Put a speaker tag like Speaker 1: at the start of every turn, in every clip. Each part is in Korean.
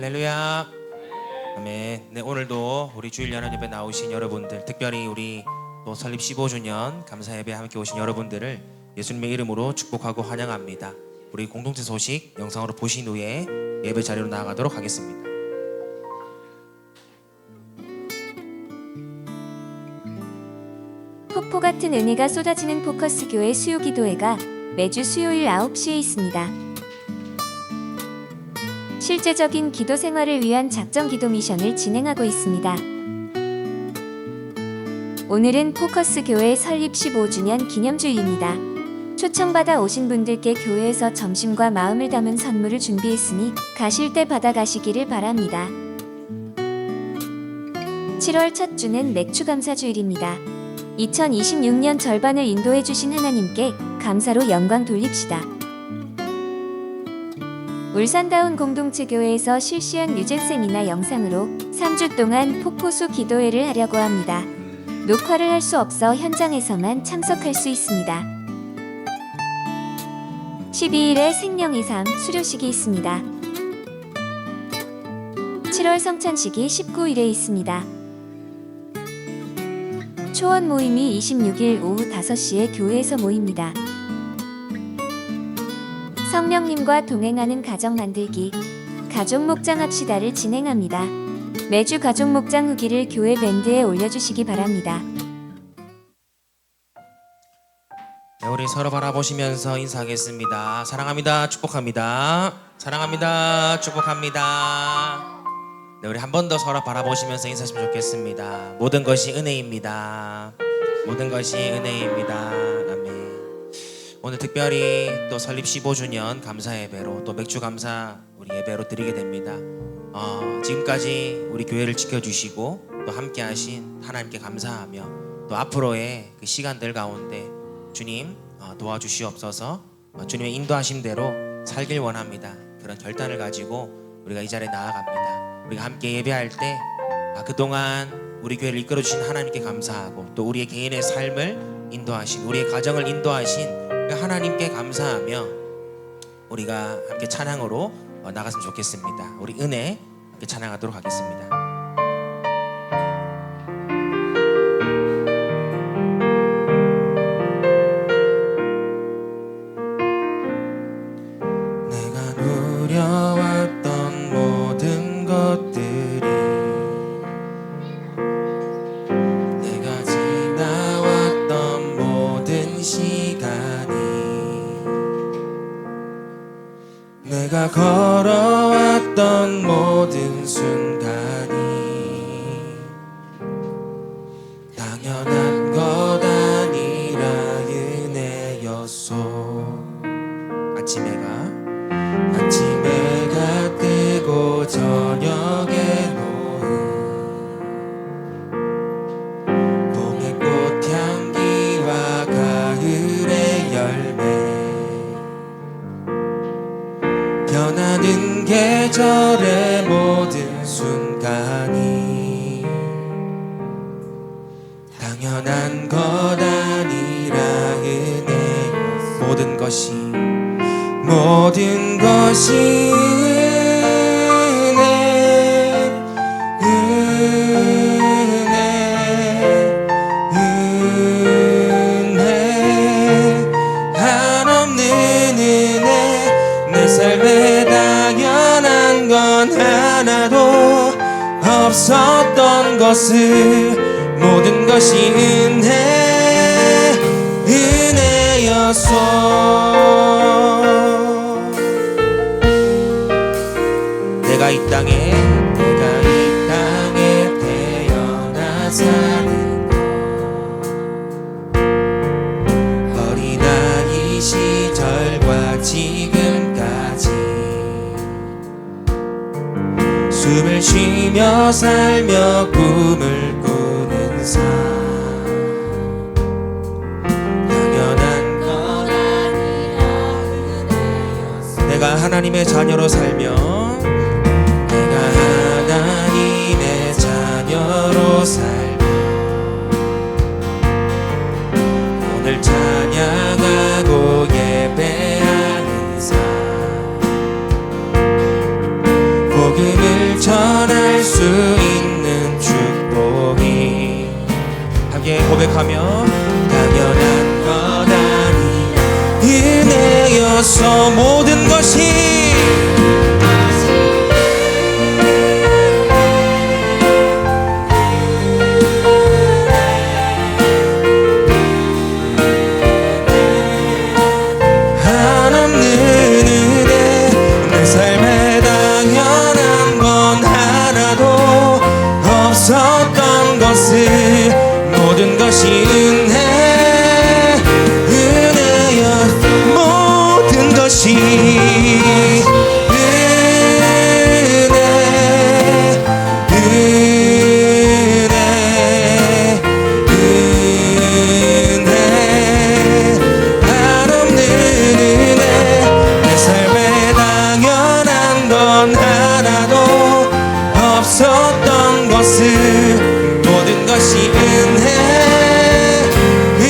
Speaker 1: 할렐루야. 아멘. 네, 오늘도 우리 주일 연합 예배 나오신 여러분들, 특별히 우리 또 설립 15주년 감사 예배 함께 오신 여러분들을 예수님의 이름으로 축복하고 환영합니다. 우리 공동체 소식 영상으로 보신 후에 예배 자리로 나아가도록 하겠습니다.
Speaker 2: 폭포 같은 은혜가 쏟아지는 포커스 교회 수요 기도회가 매주 수요일 9시에 있습니다. 실제적인 기도 생활을 위한 작정 기도 미션을 진행하고 있습니다. 오늘은 포커스 교회 설립 15주년 기념주일입니다. 초청받아 오신 분들께 교회에서 점심과 마음을 담은 선물을 준비했으니 가실 때 받아가시기를 바랍니다. 7월 첫 주는 맥주 감사 주일입니다. 2026년 절반을 인도해 주신 하나님께 감사로 영광 돌립시다. 울산다운 공동체 교회에서 실시한 유잼 세미나 영상으로 3주 동안 폭포수 기도회를 하려고 합니다. 녹화를 할 수 없어 현장에서만 참석할 수 있습니다. 12일에 생명의 삶 수료식이 있습니다. 7월 성찬식이 19일에 있습니다. 초원 모임이 26일 오후 5시에 교회에서 모입니다. 성령님과 동행하는 가정 만들기, 가족 목장 합시다를 진행합니다. 매주 가족 목장 후기를 교회 밴드에 올려주시기 바랍니다.
Speaker 1: 네, 우리 서로 바라보시면서 인사하겠습니다. 사랑합니다. 축복합니다. 사랑합니다. 축복합니다. 네, 우리 한 번 더 서로 바라보시면서 인사하시면 좋겠습니다. 모든 것이 은혜입니다. 모든 것이 은혜입니다. 아멘. 오늘 특별히 또 설립 15주년 감사 예배로 또 맥주 감사 우리 예배로 드리게 됩니다. 지금까지 우리 교회를 지켜주시고 또 함께 하신 하나님께 감사하며 또 앞으로의 그 시간들 가운데 주님 도와주시옵소서. 주님의 인도하심대로 살길 원합니다. 그런 결단을 가지고 우리가 이 자리에 나아갑니다. 우리가 함께 예배할 때 그동안 우리 교회를 이끌어주신 하나님께 감사하고 또 우리의 개인의 삶을 인도하신, 우리의 가정을 인도하신 하나님께 감사하며 우리가 함께 찬양으로 나갔으면 좋겠습니다. 우리 은혜 함께 찬양하도록 하겠습니다. 내가 누려왔던 모든 것들이, 내가 지나왔던 모든 시간이, 내가 걸어왔던 모든 순간이 당연한 것 아니라 은혜였소. 아침해가 뜨고 저녁에 노을, 봄의 꽃향기와 가을의 열매, 변하는 계절의 모든 순간이 당연한 것 아니라 은혜. 모든 것이 은혜 한없는 은혜. 내 삶에 당연한 건 하나도 없었던 것을 모든 것이 은혜였소. 내가 이 땅에 태어나 사는 것, 어린아이 시절과 지금까지 숨을 쉬며 살며 꿈을 꾸는 삶, 당연한 것 아니라 은혜였어. 내가 하나님의 자녀로 살며, 내가 하나님의 자녀로 살며 오늘 찬양하고 예배하는 삶, 복음을 수 있는 축복이 함께 고백하며 당연한 것 아니라 은혜여서 모든 것이 모든 것이 은혜 은혜여 모든 것이 은혜 은혜 은혜 한없는 은혜 내 삶에 당연한 건 하나도 없었던 것을 모든 것이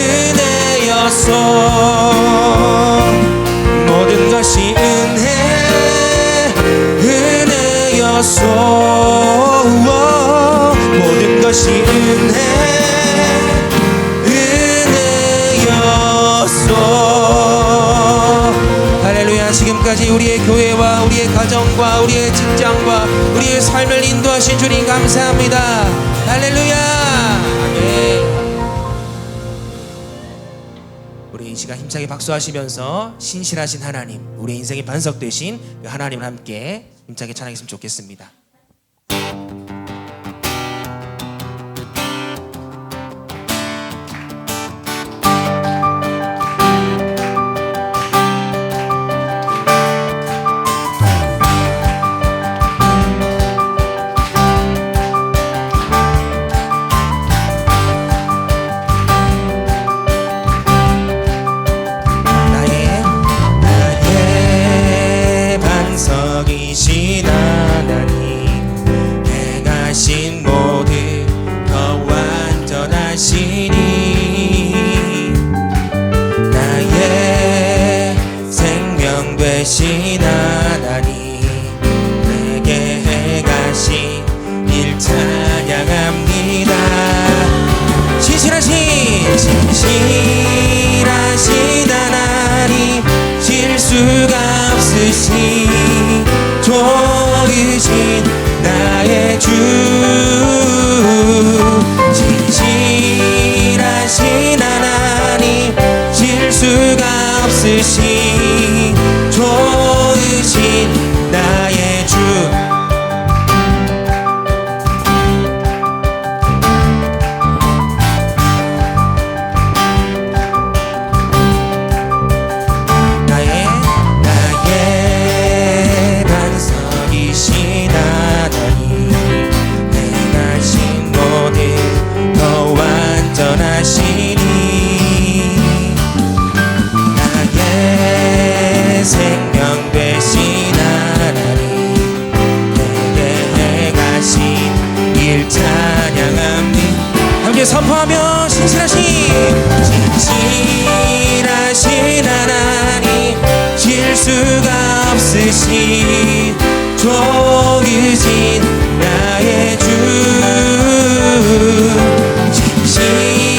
Speaker 1: 은혜여서 모든 것이 은혜여서 모든 것이 은혜여서 할렐루야. 지금까지 우리의 교회와 우리의 가정과 우리의 직장과 우리의 삶을 인도하신 주님 감사합니다. 할렐루야. 아멘. 우리 이 시간 힘차게 박수하시면서 신실하신 하나님, 우리의 인생의 반석 되신 그 하나님을 함께 힘차게 찬양했으면 좋겠습니다. 되신 하나님 내게 행하신 일 찬양합니다. 신실하신 하나님 실수가 없으신 좋으신 나의 주 신실하신 하나님 실수가 없으신 좋으신 나의 주 나의 반석이신 하나님 행하신 모든 더 완전하시니 생명 되신 하나님 내게 행하신 일 찬양합니다. 함께 선포하며 신실하신 하나님 실수가 없으신 좋으신 나의 주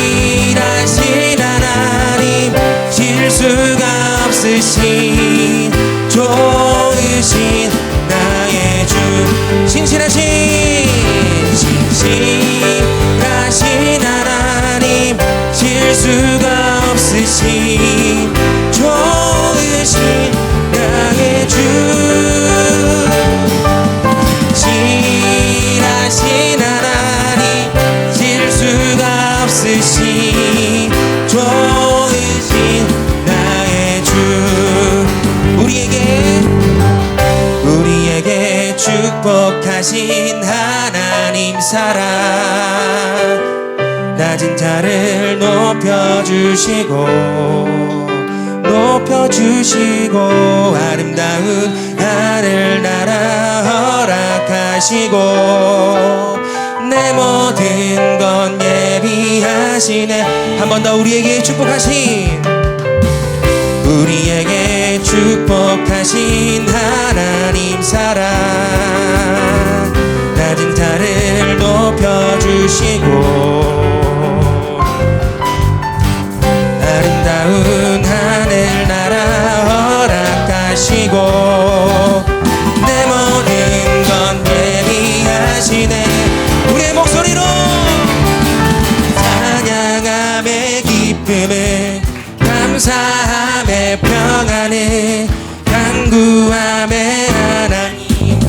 Speaker 1: 신실하신 하나님 실수가 없으신 좋으신 나의 주 신실하신 하나님 실수가 없으신 좋으신 나의 주 신실하신 하나님 실수가 없으신 좋으신 나의 주 우리에게 축복하신 하나님 사랑 낮은 자를 높여주시고 아름다운 하늘나라 허락하시고 내 모든 건 예비하시네. 한 번 더 우리에게 축복하신 하나님 사랑 낮은 자를 감사함에 평안을 간구함에 하나님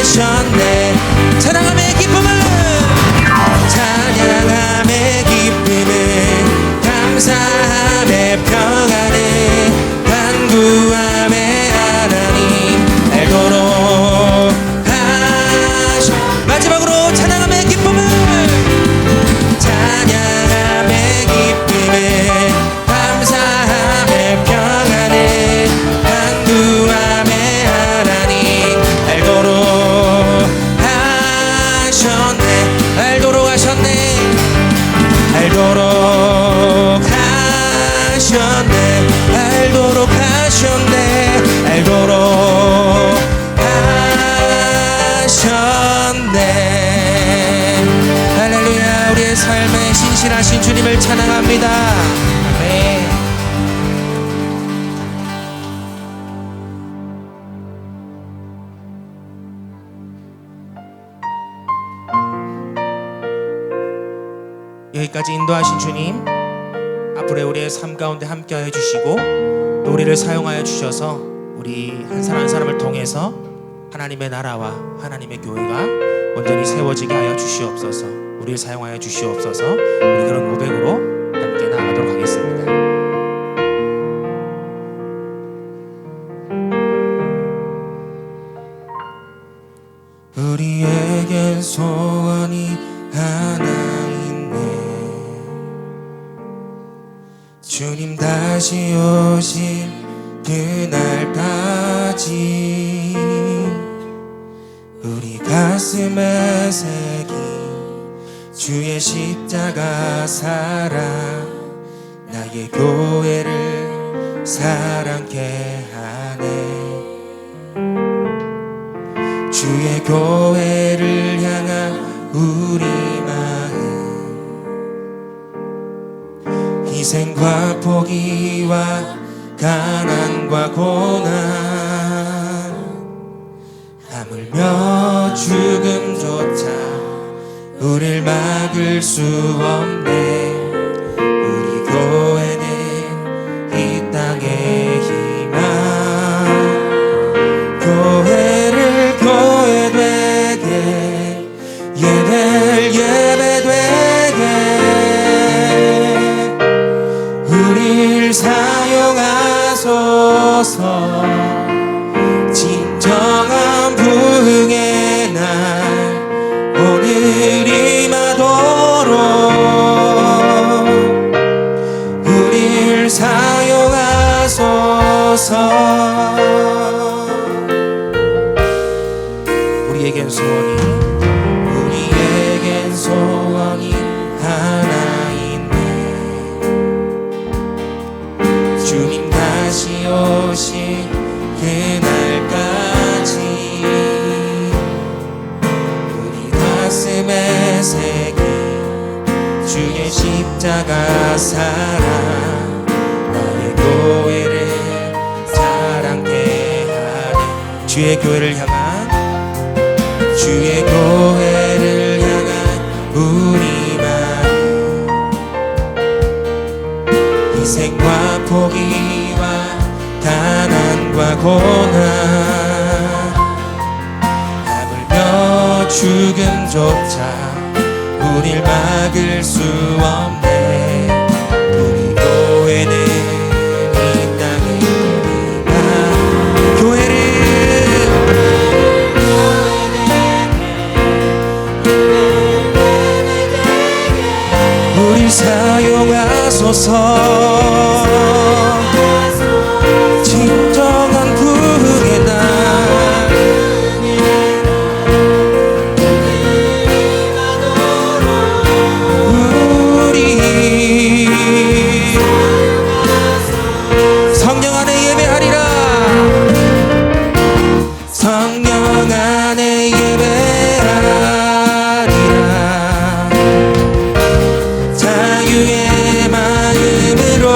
Speaker 1: 하셨네. 찬양함의 기쁨은 찬양함의 기쁨은 감사함의 평안을 간구함에 하나님 알도록 하셔. 마지막으로 찬양함의 기쁨은 찬양함의 기쁨은 감사함의 평안을 간구함에 하나님 알도록 하셨네. 알도록 하셨네. 알도록 하셨네. 알도록 하셨네. 알도록 하셨네. 할렐루야. 우리의 삶에 신실하신 주님을 찬양합니다. 아멘. 여기까지 인도하신 주님, 앞으로 우리의 삶 가운데 함께해 주시고 또 우리를 사용하여 주셔서 우리 한 사람 한 사람을 통해서 하나님의 나라와 하나님의 교회가 온전히 세워지게 하여 주시옵소서. 우리를 사용하여 주시옵소서. 우리 그런 고백으로 함께 나아가도록 하겠습니다. 우리에겐 소원이 하나 있네. 주님 다시 오신 그날까지 우리 가슴에 새긴 주의 십자가 사랑 나의 교회를 사랑케 하네. 주의 교회를 향한 우리 마음 희생과 포기와 가난과 고난 하물며 죽음조차 우릴 막을 수 없네. 우리 교회는 이 땅의 희망 교회를 교회 되게 예배를 예배 되게 우릴 사용하소서. 진정한 부흥의 날 오늘 임하도록 우릴 사용하소서. 우리에겐 소원이 하나 있네. 주님 다시 오신 그날까지 우리 가슴에 새긴 주의 십자가 사랑 나의 교회를 사랑케 하네. 주의 교회를 향한 우리 마음 희생과 포기와 가난과 고난 하물며 죽음조차 우릴 막을 수 없네. 우리 교회는 이 땅의 희망 교회를 우릴 사용하소서. 진정한 부흥의 날 우리 성령 안에 예배하리라. 성령 안에 예배하리라. 자유의 마음으로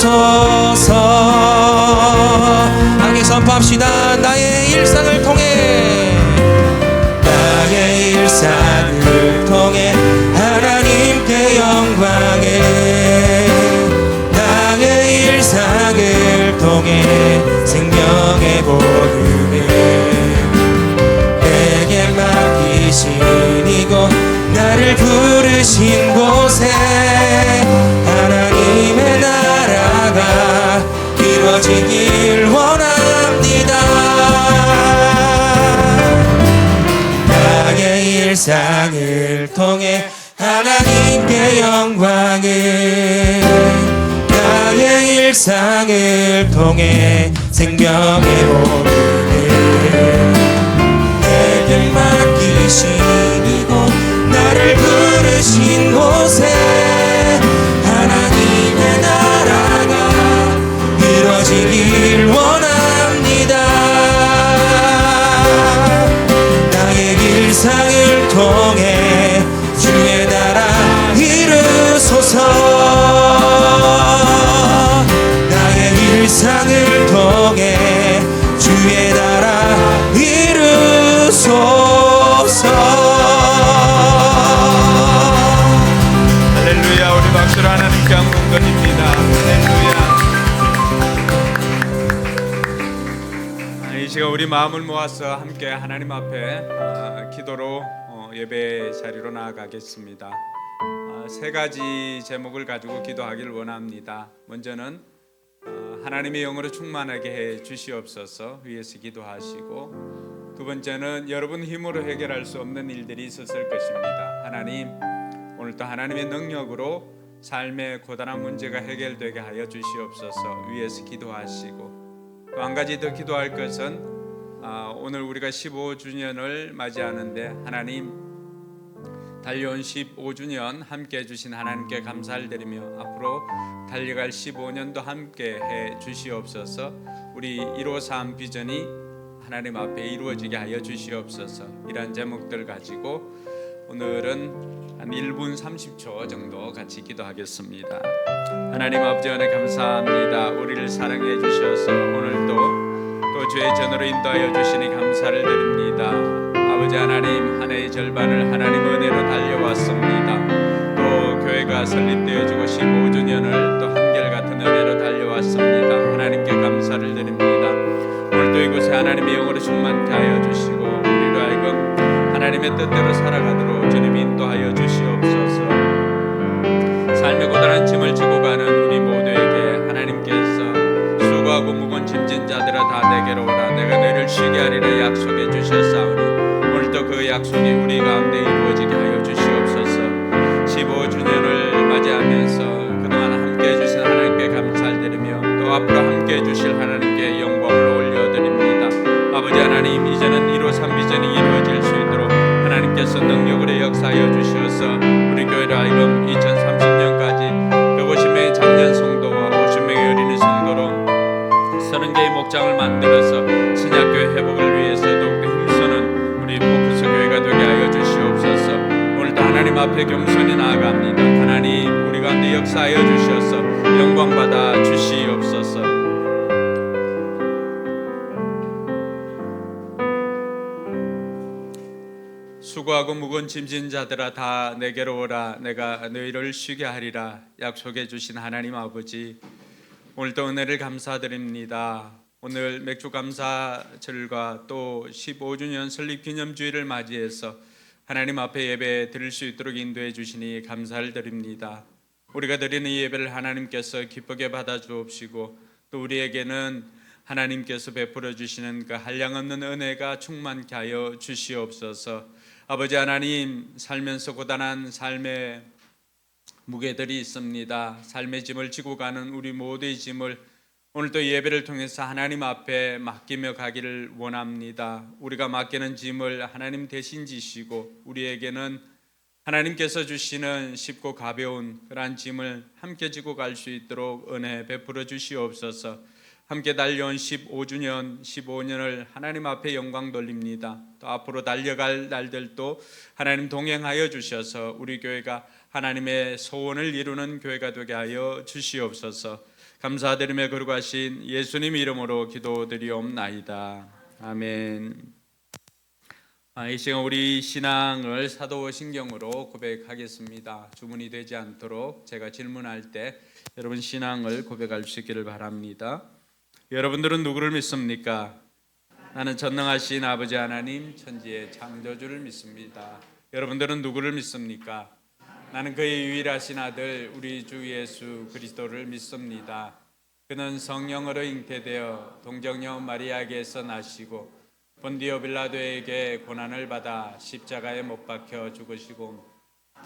Speaker 1: 이루소서. 함께 선포합시다. 나의 일상을 통해, 나의 일상을 통해 하나님께 영광에, 나의 일상을 통해 생명의 복음을 내게 맡기신 이곳, 나를 부르신 곳에 하나님의 나라가 이루어지길 원합니다. 나의 일상을 통해 하나님께 영광을, 나의 일상을 통해 생명의 복음을 내게 맡기신 이곳, 나를 부르신 곳에 하나님의 나라가 이루어지길 원합니다. 나의 일상을 통해 주의 나라 이루소서. 나의 일상을 통해 주의 나라 이루소서.
Speaker 3: 할렐루야. 우리 박수로 하나님께 영광 돌립니다. 할렐루야. 이 시간 우리 마음을 모아서 함께 하나님 앞에 기도로 예배 자리로 나아가겠습니다. 세 가지 제목을 가지고 기도하기를 원합니다. 먼저는 하나님의 영으로 충만하게 해 주시옵소서 위에서 기도하시고, 두 번째는 여러분 힘으로 해결할 수 없는 일들이 있었을 것입니다. 하나님, 오늘도 하나님의 능력으로 삶의 고단한 문제가 해결되게 하여 주시옵소서 위에서 기도하시고, 또 한 가지 더 기도할 것은 오늘 우리가 15주년을 맞이하는데 하나님, 달려온 15주년 함께 해주신 하나님께 감사를 드리며 앞으로 달려갈 15년도 함께 해 주시옵소서. 우리 153 비전이 하나님 앞에 이루어지게 하여 주시옵소서. 이러한 제목들 가지고 오늘은 한 1분 30초 정도 같이 기도하겠습니다. 하나님 아버지, 은혜 감사합니다. 우리를 사랑해 주셔서 오늘도 또 주의 전으로 인도하여 주시니 감사를 드립니다. 아버지 하나님, 한 해의 절반을 하나님 은혜로 달려왔습니다. 또 교회가 설립되어지고 15주년을 또 한결같은 은혜로 달려왔습니다. 하나님께 감사를 드립니다. 오늘도 이곳에 하나님의 영으로 충만케 하여 주시고 우리로 하여금 하나님의 뜻대로 살아가도록 주님 인도하여 주시옵소서. 삶의 고단한 짐을 지고 가는 우리 모두에게 하나님께서 수고하고 무거운 짐진 자들아 다 내게로 오라, 내가 너희를 쉬게 하리라 약속해 주셨사오니 오늘도 그 약속이 우리 가운데 이루어지게 하여 주시옵소서. 15주년을 맞이하면서 그동안 함께해 주신 하나님께 감사드리며 또 앞으로 함께해 주실 하나님께 영광을 올려드립니다. 아버지 하나님, 이제는 153 비전이 이루어질 수 있도록 하나님께서 능력으로 역사하여 주셔서 우리 교회를 하여금 2030년까지 150명의 장년 성도와 50명의 어린이 성도로 30개의 목장을 만들어서 신약교회 회복을 위해서 더욱더 힘쓰는 우리 포커스 교회가 되게 하여 주시옵소서. 오늘도 하나님 앞에 겸손히 나아갑니다. 하나님, 우리 가운데 역사하여 주셔서 영광 받아 주시옵소서. 수고하고 무거운 짐진 자들아 다 내게로 오라, 내가 너희를 쉬게 하리라 약속해 주신 하나님 아버지, 오늘도 은혜를 감사드립니다. 오늘 맥주 감사절과 또 15주년 설립 기념주일을 맞이해서 하나님 앞에 예배 드릴 수 있도록 인도해 주시니 감사를 드립니다. 우리가 드리는 이 예배를 하나님께서 기쁘게 받아 주옵시고 또 우리에게는 하나님께서 베풀어 주시는 그 한량없는 은혜가 충만케 하여 주시옵소서. 아버지 하나님, 살면서 고단한 삶의 무게들이 있습니다. 삶의 짐을 지고 가는 우리 모두의 짐을 오늘도 예배를 통해서 하나님 앞에 맡기며 가기를 원합니다. 우리가 맡기는 짐을 하나님 대신 지시고 우리에게는 하나님께서 주시는 쉽고 가벼운 그러한 짐을 함께 지고 갈 수 있도록 은혜 베풀어 주시옵소서. 함께 달려온 15년을 하나님 앞에 영광 돌립니다. 또 앞으로 달려갈 날들도 하나님 동행하여 주셔서 우리 교회가 하나님의 소원을 이루는 교회가 되게 하여 주시옵소서. 감사드리며 거룩하신 예수님 이름으로 기도드리옵나이다. 아멘. 이 시간 우리 신앙을 사도신경으로 고백하겠습니다. 주문이 되지 않도록 제가 질문할 때 여러분 신앙을 고백할 수 있기를 바랍니다. 여러분들은 누구를 믿습니까? 나는 전능하신 아버지 하나님 천지의 창조주를 믿습니다. 여러분들은 누구를 믿습니까? 나는 그의 유일하신 아들 우리 주 예수 그리스도를 믿습니다. 그는 성령으로 잉태되어 동정녀 마리아에게서 나시고 본디오 빌라도에게 고난을 받아 십자가에 못 박혀 죽으시고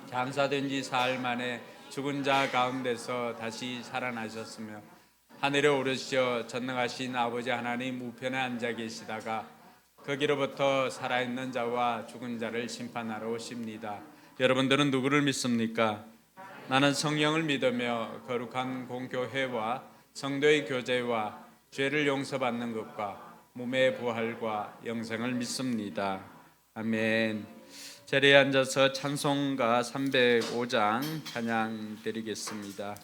Speaker 3: 장사된 지 사흘 만에 죽은 자 가운데서 다시 살아나셨으며 하늘에 오르시어 전능하신 아버지 하나님 우편에 앉아 계시다가 거기로부터 살아있는 자와 죽은 자를 심판하러 오십니다. 여러분들은 누구를 믿습니까? 나는 성령을 믿으며 거룩한 공교회와 성도의 교제와 죄를 용서받는 것과 몸의 부활과 영생을 믿습니다. 아멘. 자리에 앉아서 찬송가 305장 찬양 드리겠습니다.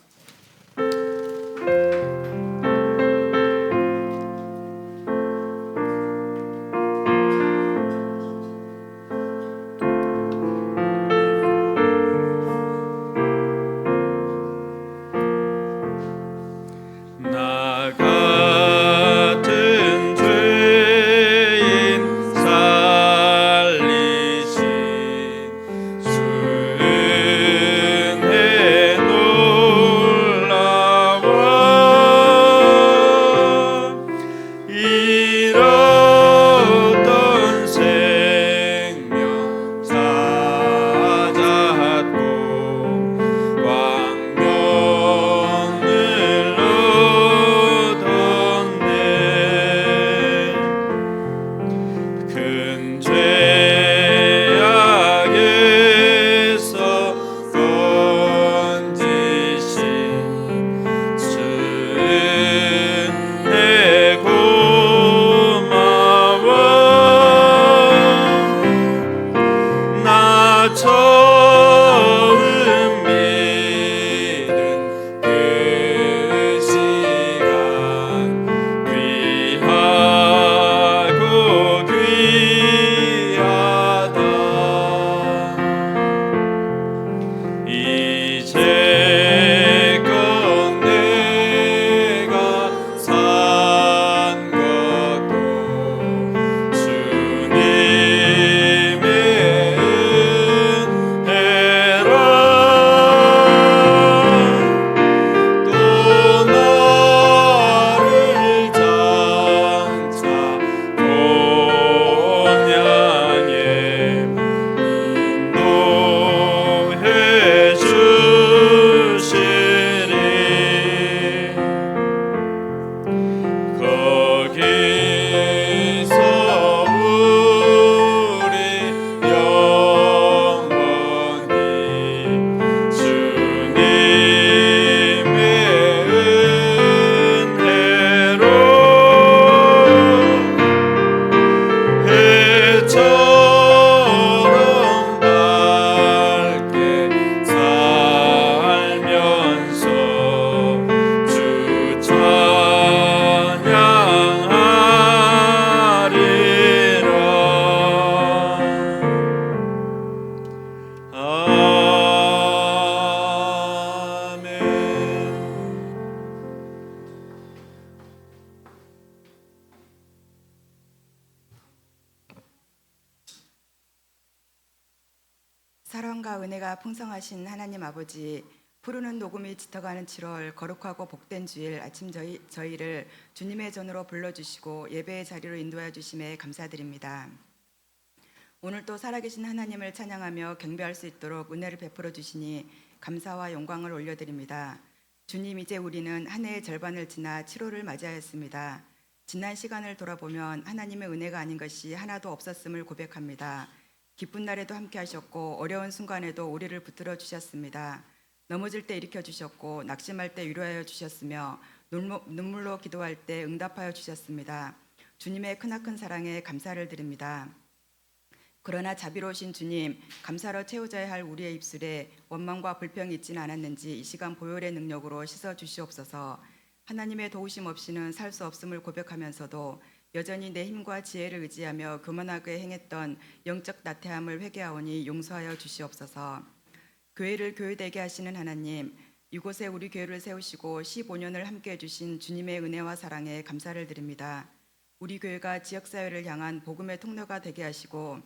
Speaker 4: 사랑과 은혜가 풍성하신 하나님 아버지, 푸르는 녹음이 짙어가는 7월 거룩하고 복된 주일 아침 저희를 주님의 전으로 불러주시고 예배의 자리로 인도해 주심에 감사드립니다. 오늘 또 살아계신 하나님을 찬양하며 경배할 수 있도록 은혜를 베풀어 주시니 감사와 영광을 올려드립니다. 주님, 이제 우리는 한 해의 절반을 지나 7월을 맞이하였습니다. 지난 시간을 돌아보면 하나님의 은혜가 아닌 것이 하나도 없었음을 고백합니다. 기쁜 날에도 함께 하셨고 어려운 순간에도 우리를 붙들어 주셨습니다. 넘어질 때 일으켜 주셨고 낙심할 때 위로하여 주셨으며 눈물로 기도할 때 응답하여 주셨습니다. 주님의 크나큰 사랑에 감사를 드립니다. 그러나 자비로우신 주님, 감사로 채워져야 할 우리의 입술에 원망과 불평이 있지는 않았는지 이 시간 보혈의 능력으로 씻어 주시옵소서. 하나님의 도우심 없이는 살 수 없음을 고백하면서도 여전히 내 힘과 지혜를 의지하며 교만하게 행했던 영적 나태함을 회개하오니 용서하여 주시옵소서. 교회를 교회되게 하시는 하나님, 이곳에 우리 교회를 세우시고 15년을 함께해 주신 주님의 은혜와 사랑에 감사를 드립니다. 우리 교회가 지역사회를 향한 복음의 통로가 되게 하시고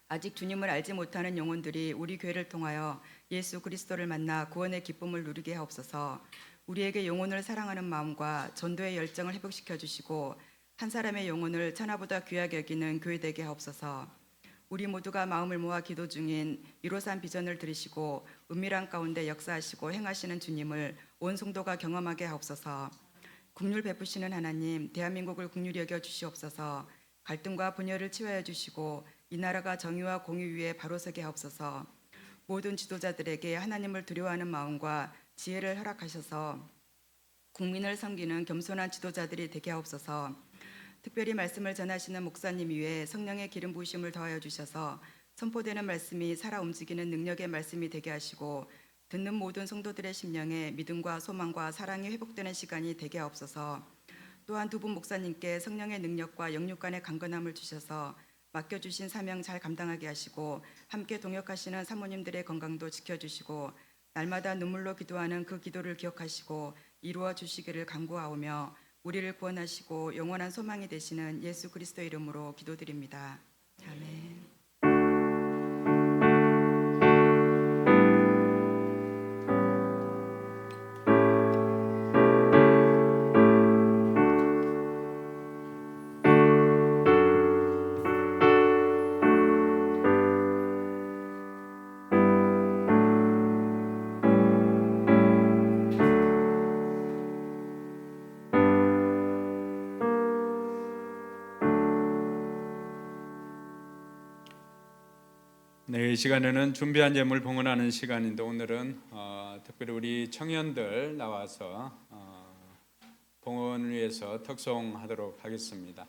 Speaker 4: 아직 주님을 알지 못하는 영혼들이 우리 교회를 통하여 예수 그리스도를 만나 구원의 기쁨을 누리게 하옵소서. 우리에게 영혼을 사랑하는 마음과 전도의 열정을 회복시켜 주시고 한 사람의 영혼을 천하보다 귀하게 여기는 교회 되게 하옵소서. 우리 모두가 마음을 모아 기도 중인 153 비전을 들으시고 은밀한 가운데 역사하시고 행하시는 주님을 온 성도가 경험하게 하옵소서. 긍휼 베푸시는 하나님, 대한민국을 긍휼히 여겨 주시옵소서. 갈등과 분열을 치유하여 주시고 이 나라가 정의와 공의 위에 바로 서게 하옵소서. 모든 지도자들에게 하나님을 두려워하는 마음과 지혜를 허락하셔서 국민을 섬기는 겸손한 지도자들이 되게 하옵소서. 특별히 말씀을 전하시는 목사님 위에 성령의 기름 부으심을 더하여 주셔서 선포되는 말씀이 살아 움직이는 능력의 말씀이 되게 하시고 듣는 모든 성도들의 심령에 믿음과 소망과 사랑이 회복되는 시간이 되게 하옵소서. 또한 두 분 목사님께 성령의 능력과 영육 간의 강건함을 주셔서 맡겨주신 사명 잘 감당하게 하시고 함께 동역하시는 사모님들의 건강도 지켜주시고 날마다 눈물로 기도하는 그 기도를 기억하시고 이루어 주시기를 간구하오며 우리를 구원하시고 영원한 소망이 되시는 예수 그리스도 이름으로 기도드립니다. 아멘.
Speaker 3: 네, 이 시간에는 준비한 예물 봉헌하는 시간인데 오늘은 특별히 우리 청년들 나와서 봉헌을 위해서 특송하도록 하겠습니다.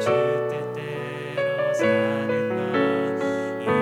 Speaker 5: 주 뜻대로 사는 것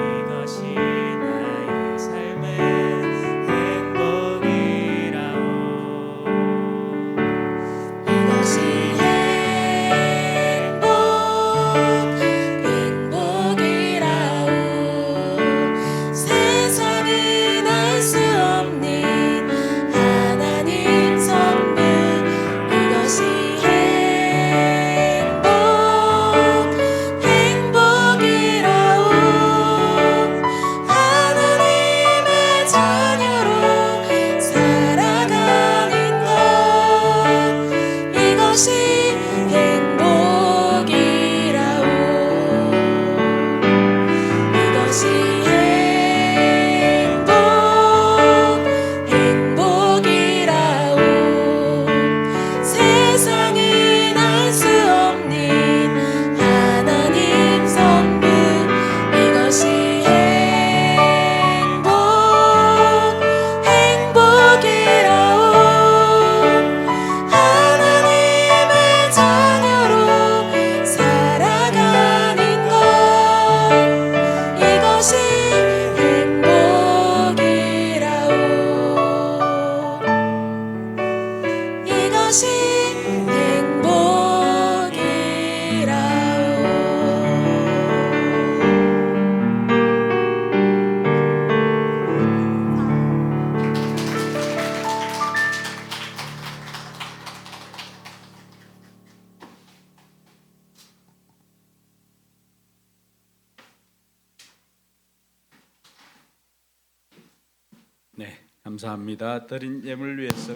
Speaker 3: 네, 감사합니다. 드린 예물 위해서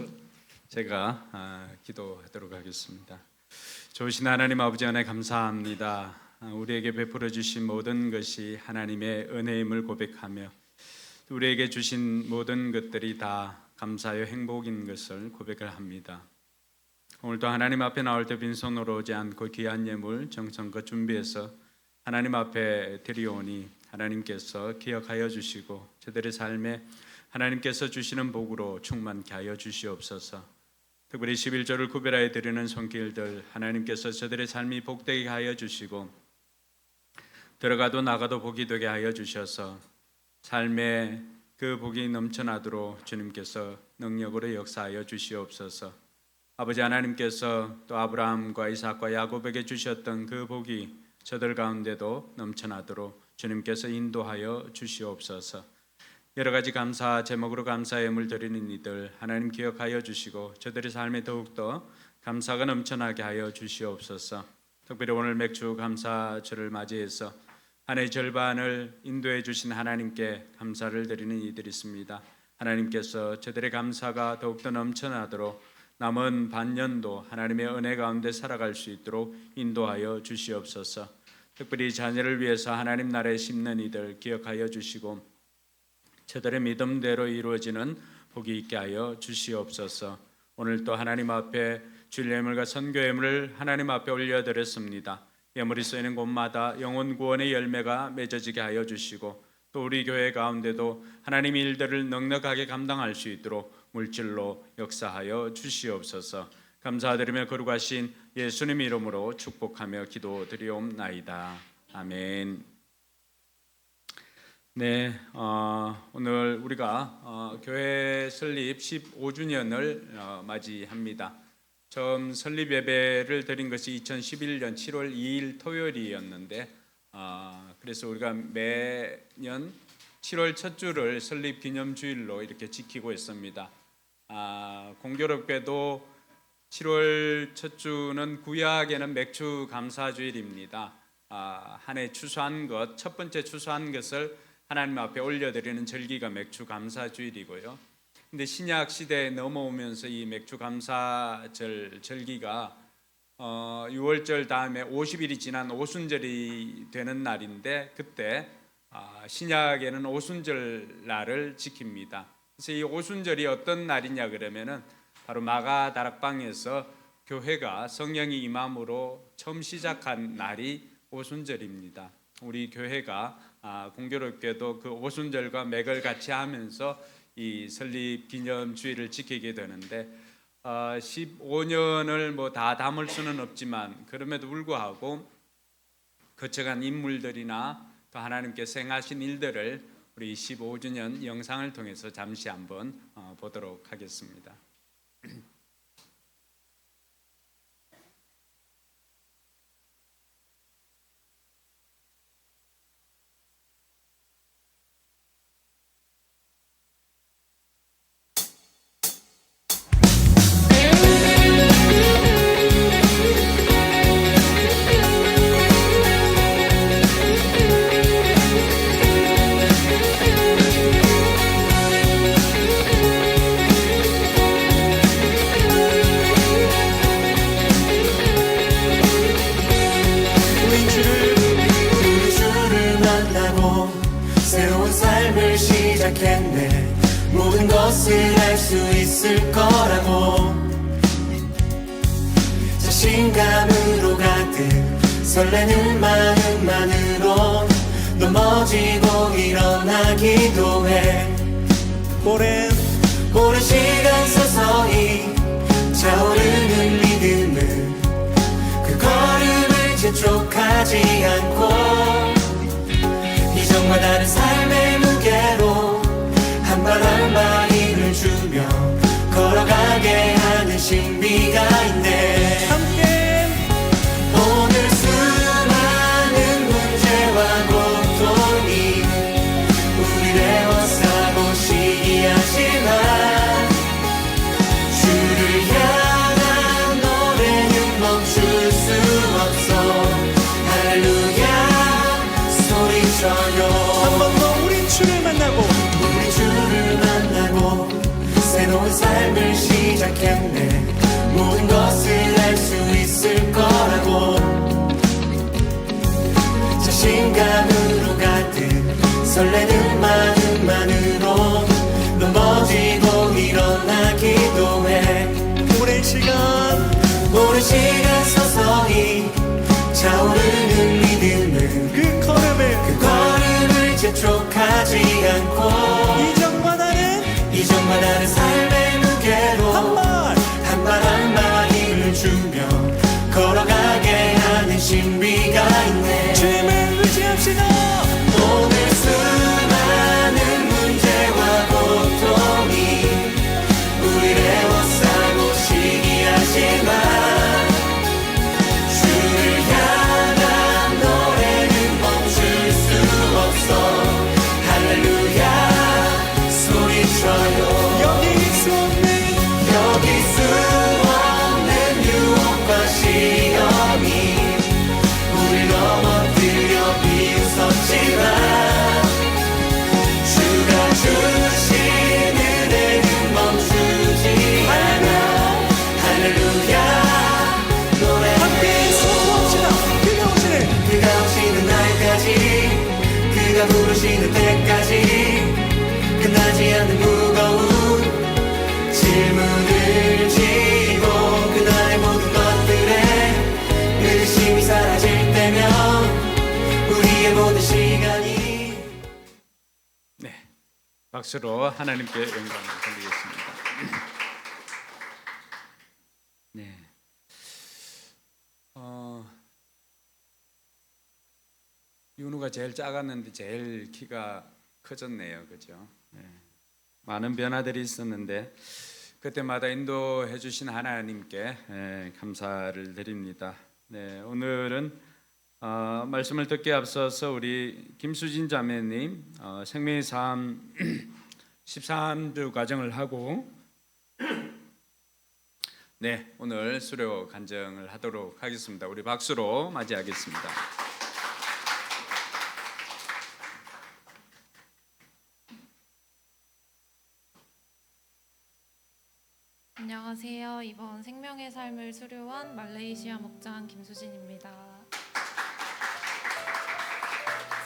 Speaker 3: 제가 기도하도록 하겠습니다. 좋으신 하나님 아버지 은혜 감사합니다. 우리에게 베풀어 주신 모든 것이 하나님의 은혜임을 고백하며 우리에게 주신 모든 것들이 다 감사의 행복인 것을 고백을 합니다. 오늘도 하나님 앞에 나올 때 빈손으로 오지 않고 귀한 예물 정성껏 준비해서 하나님 앞에 드리오니 하나님께서 기억하여 주시고 저들의 삶에 하나님께서 주시는 복으로 충만케 하여 주시옵소서. 특별히 11조를 구별하여 드리는 손길들 하나님께서 저들의 삶이 복되게 하여 주시고 들어가도 나가도 복이 되게 하여 주셔서 삶에 그 복이 넘쳐나도록 주님께서 능력으로 역사하여 주시옵소서. 아버지 하나님께서 또 아브라함과 이삭과 야곱에게 주셨던 그 복이 저들 가운데도 넘쳐나도록 주님께서 인도하여 주시옵소서. 여러 가지 감사 제목으로 감사 예물 드리는 이들 하나님 기억하여 주시고 저들의 삶에 더욱더 감사가 넘쳐나게 하여 주시옵소서. 특별히 오늘 맥주 감사절을 맞이해서 한 해 절반을 인도해 주신 하나님께 감사를 드리는 이들이 있습니다. 하나님께서 저들의 감사가 더욱더 넘쳐나도록 남은 반년도 하나님의 은혜 가운데 살아갈 수 있도록 인도하여 주시옵소서. 특별히 자녀를 위해서 하나님 나라에 심는 이들 기억하여 주시고 저들의 믿음대로 이루어지는 복이 있게 하여 주시옵소서. 오늘 또 하나님 앞에 주일 예물과 선교 예물을 하나님 앞에 올려드렸습니다. 예물이 쓰이는 곳마다 영혼 구원의 열매가 맺어지게 하여 주시고 또 우리 교회 가운데도 하나님의 일들을 넉넉하게 감당할 수 있도록 물질로 역사하여 주시옵소서. 감사드리며 거룩하신 예수님 이름으로 축복하며 기도드리옵나이다. 아멘. 네, 오늘 우리가 교회 설립 15주년을 맞이합니다. 처음 설립 예배를 드린 것이 2011년 7월 2일 토요일이었는데 그래서 우리가 매년 7월 첫 주를 설립 기념주일로 이렇게 지키고 있습니다. 공교롭게도 7월 첫 주는 구약에는 맥주 감사주일입니다. 한 해 추수한 것, 첫 번째 추수한 것을 하나님 앞에 올려드리는 절기가 맥주 감사주일이고요. 근데 신약 시대에 넘어오면서 이 맥주 감사절 절기가 6월절 다음에 50일이 지난 오순절이 되는 날인데 그때 신약에는 오순절 날을 지킵니다. 그래서 이 오순절이 어떤 날이냐 그러면은 바로 마가 다락방에서 교회가 성령이 임함으로 처음 시작한 날이 오순절입니다. 우리 교회가 공교롭게도 그 오순절과 맥을 같이 하면서 이 설립 기념주일을 지키게 되는데 15년을 뭐 다 담을 수는 없지만 그럼에도 불구하고 거쳐간 인물들이나 또 하나님께서 행하신 일들을 우리 15주년 영상을 통해서 잠시 한번 보도록 하겠습니다.
Speaker 5: 모든 것을 알 수 있을 거라고 자신감으로 가득 설레는 마음만으로 넘어지고 일어나기도 해. 오랜 시간 서서히 차오르는 믿음은 그 걸음을 재촉하지 않고 이전과 다른 삶의 무게로 한 발 한 발 힘을 주며 걸어가게 하는 신비가 있네. 함께 오늘 수많은 문제와 고통이 우리를 에워싸고 시기하지만 주를 향한 노래는 멈출 수 없어. 할렐루야 소리쳐요. 한 번 더 우린 주를 만나고 새로운 삶을 시작했네. 모든 것을 할 수 있을 거라고 자신감으로 가득 설레는 마음만으로 넘어지고 일어나 기도해. 오랜 시간 서서히 차오르는 믿음은 그 걸음을 재촉하지 않고 이전만하는 삶의 무게로 한 발 한 발 힘을 주며 걸어가게 하는 신비가 있네. 주님을 의지합시다. 오늘 수많은 문제와 고통이 우리를 애워싸고 시기하지만 주를 향한 노래는 멈출 수 없어. 할렐루야 소리쳐요. 여기 수 없는 유혹과 시험이 우릴 넘어뜨려 비웃었지만 주가 주신 은혜는 멈추지 않아. 할렐루야 노래해요. 그가 오시는 날까지 그가 부르시는 때까지 끝나지 않는 무거운 질문을 지고 그날의 모든 것들에 의심이 사라질 때면 우리의 모든 시간이.
Speaker 3: 네, 박수로 하나님께 영광을 돌리겠습니다. 네, 윤우가 제일 작았는데 제일 키가 커졌네요, 그죠? 네. 많은 변화들이 있었는데 그때마다 인도해 주신 하나님께 감사를 드립니다. 네, 오늘은 말씀을 듣기에 앞서서 우리 김수진 자매님 생명의 삶 13주 과정을 하고 네, 오늘 수료 간증을 하도록 하겠습니다. 우리 박수로 맞이하겠습니다.
Speaker 6: 안녕하세요. 이번 생명의 삶을 수료한 말레이시아 목장 김수진입니다.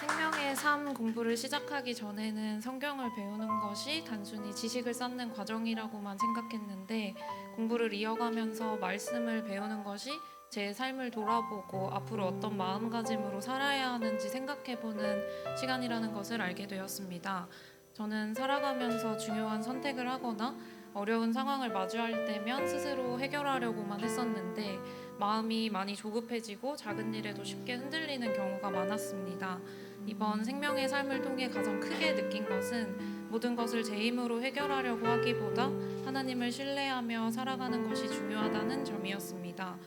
Speaker 6: 생명의 삶 공부를 시작하기 전에는 성경을 배우는 것이 단순히 지식을 쌓는 과정이라고만 생각했는데 공부를 이어가면서 말씀을 배우는 것이 제 삶을 돌아보고 앞으로 어떤 마음가짐으로 살아야 하는지 생각해보는 시간이라는 것을 알게 되었습니다. 저는 살아가면서 중요한 선택을 하거나 어려운 상황을 마주할 때면 스스로 해결하려고만 했었는데 마음이 많이 조급해지고 작은 일에도 쉽게 흔들리는 경우가 많았습니다. 이번 생명의 삶을 통해 가장 크게 느낀 것은 모든 것을 제 힘으로 해결하려고 하기보다 하나님을 신뢰하며 살아가는 것이 중요하다는 점이었습니다.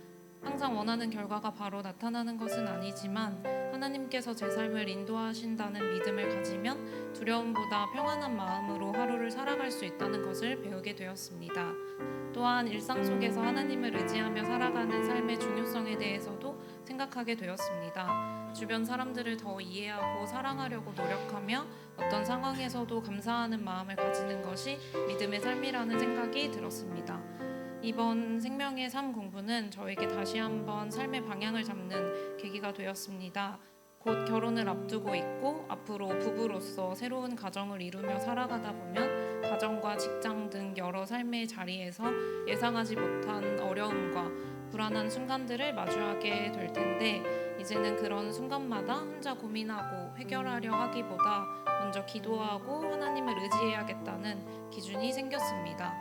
Speaker 6: 항상 원하는 결과가 바로 나타나는 것은 아니지만 하나님께서 제 삶을 인도하신다는 믿음을 가지면 두려움보다 평안한 마음으로 하루를 살아갈 수 있다는 것을 배우게 되었습니다. 또한 일상 속에서 하나님을 의지하며 살아가는 삶의 중요성에 대해서도 생각하게 되었습니다. 주변 사람들을 더 이해하고 사랑하려고 노력하며 어떤 상황에서도 감사하는 마음을 가지는 것이 믿음의 삶이라는 생각이 들었습니다. 이번 생명의 삶 공부는 저에게 다시 한번 삶의 방향을 잡는 계기가 되었습니다. 곧 결혼을 앞두고 있고 앞으로 부부로서 새로운 가정을 이루며 살아가다 보면 가정과 직장 등 여러 삶의 자리에서 예상하지 못한 어려움과 불안한 순간들을 마주하게 될 텐데 이제는 그런 순간마다 혼자 고민하고 해결하려 하기보다 먼저 기도하고 하나님을 의지해야겠다는 기준이 생겼습니다.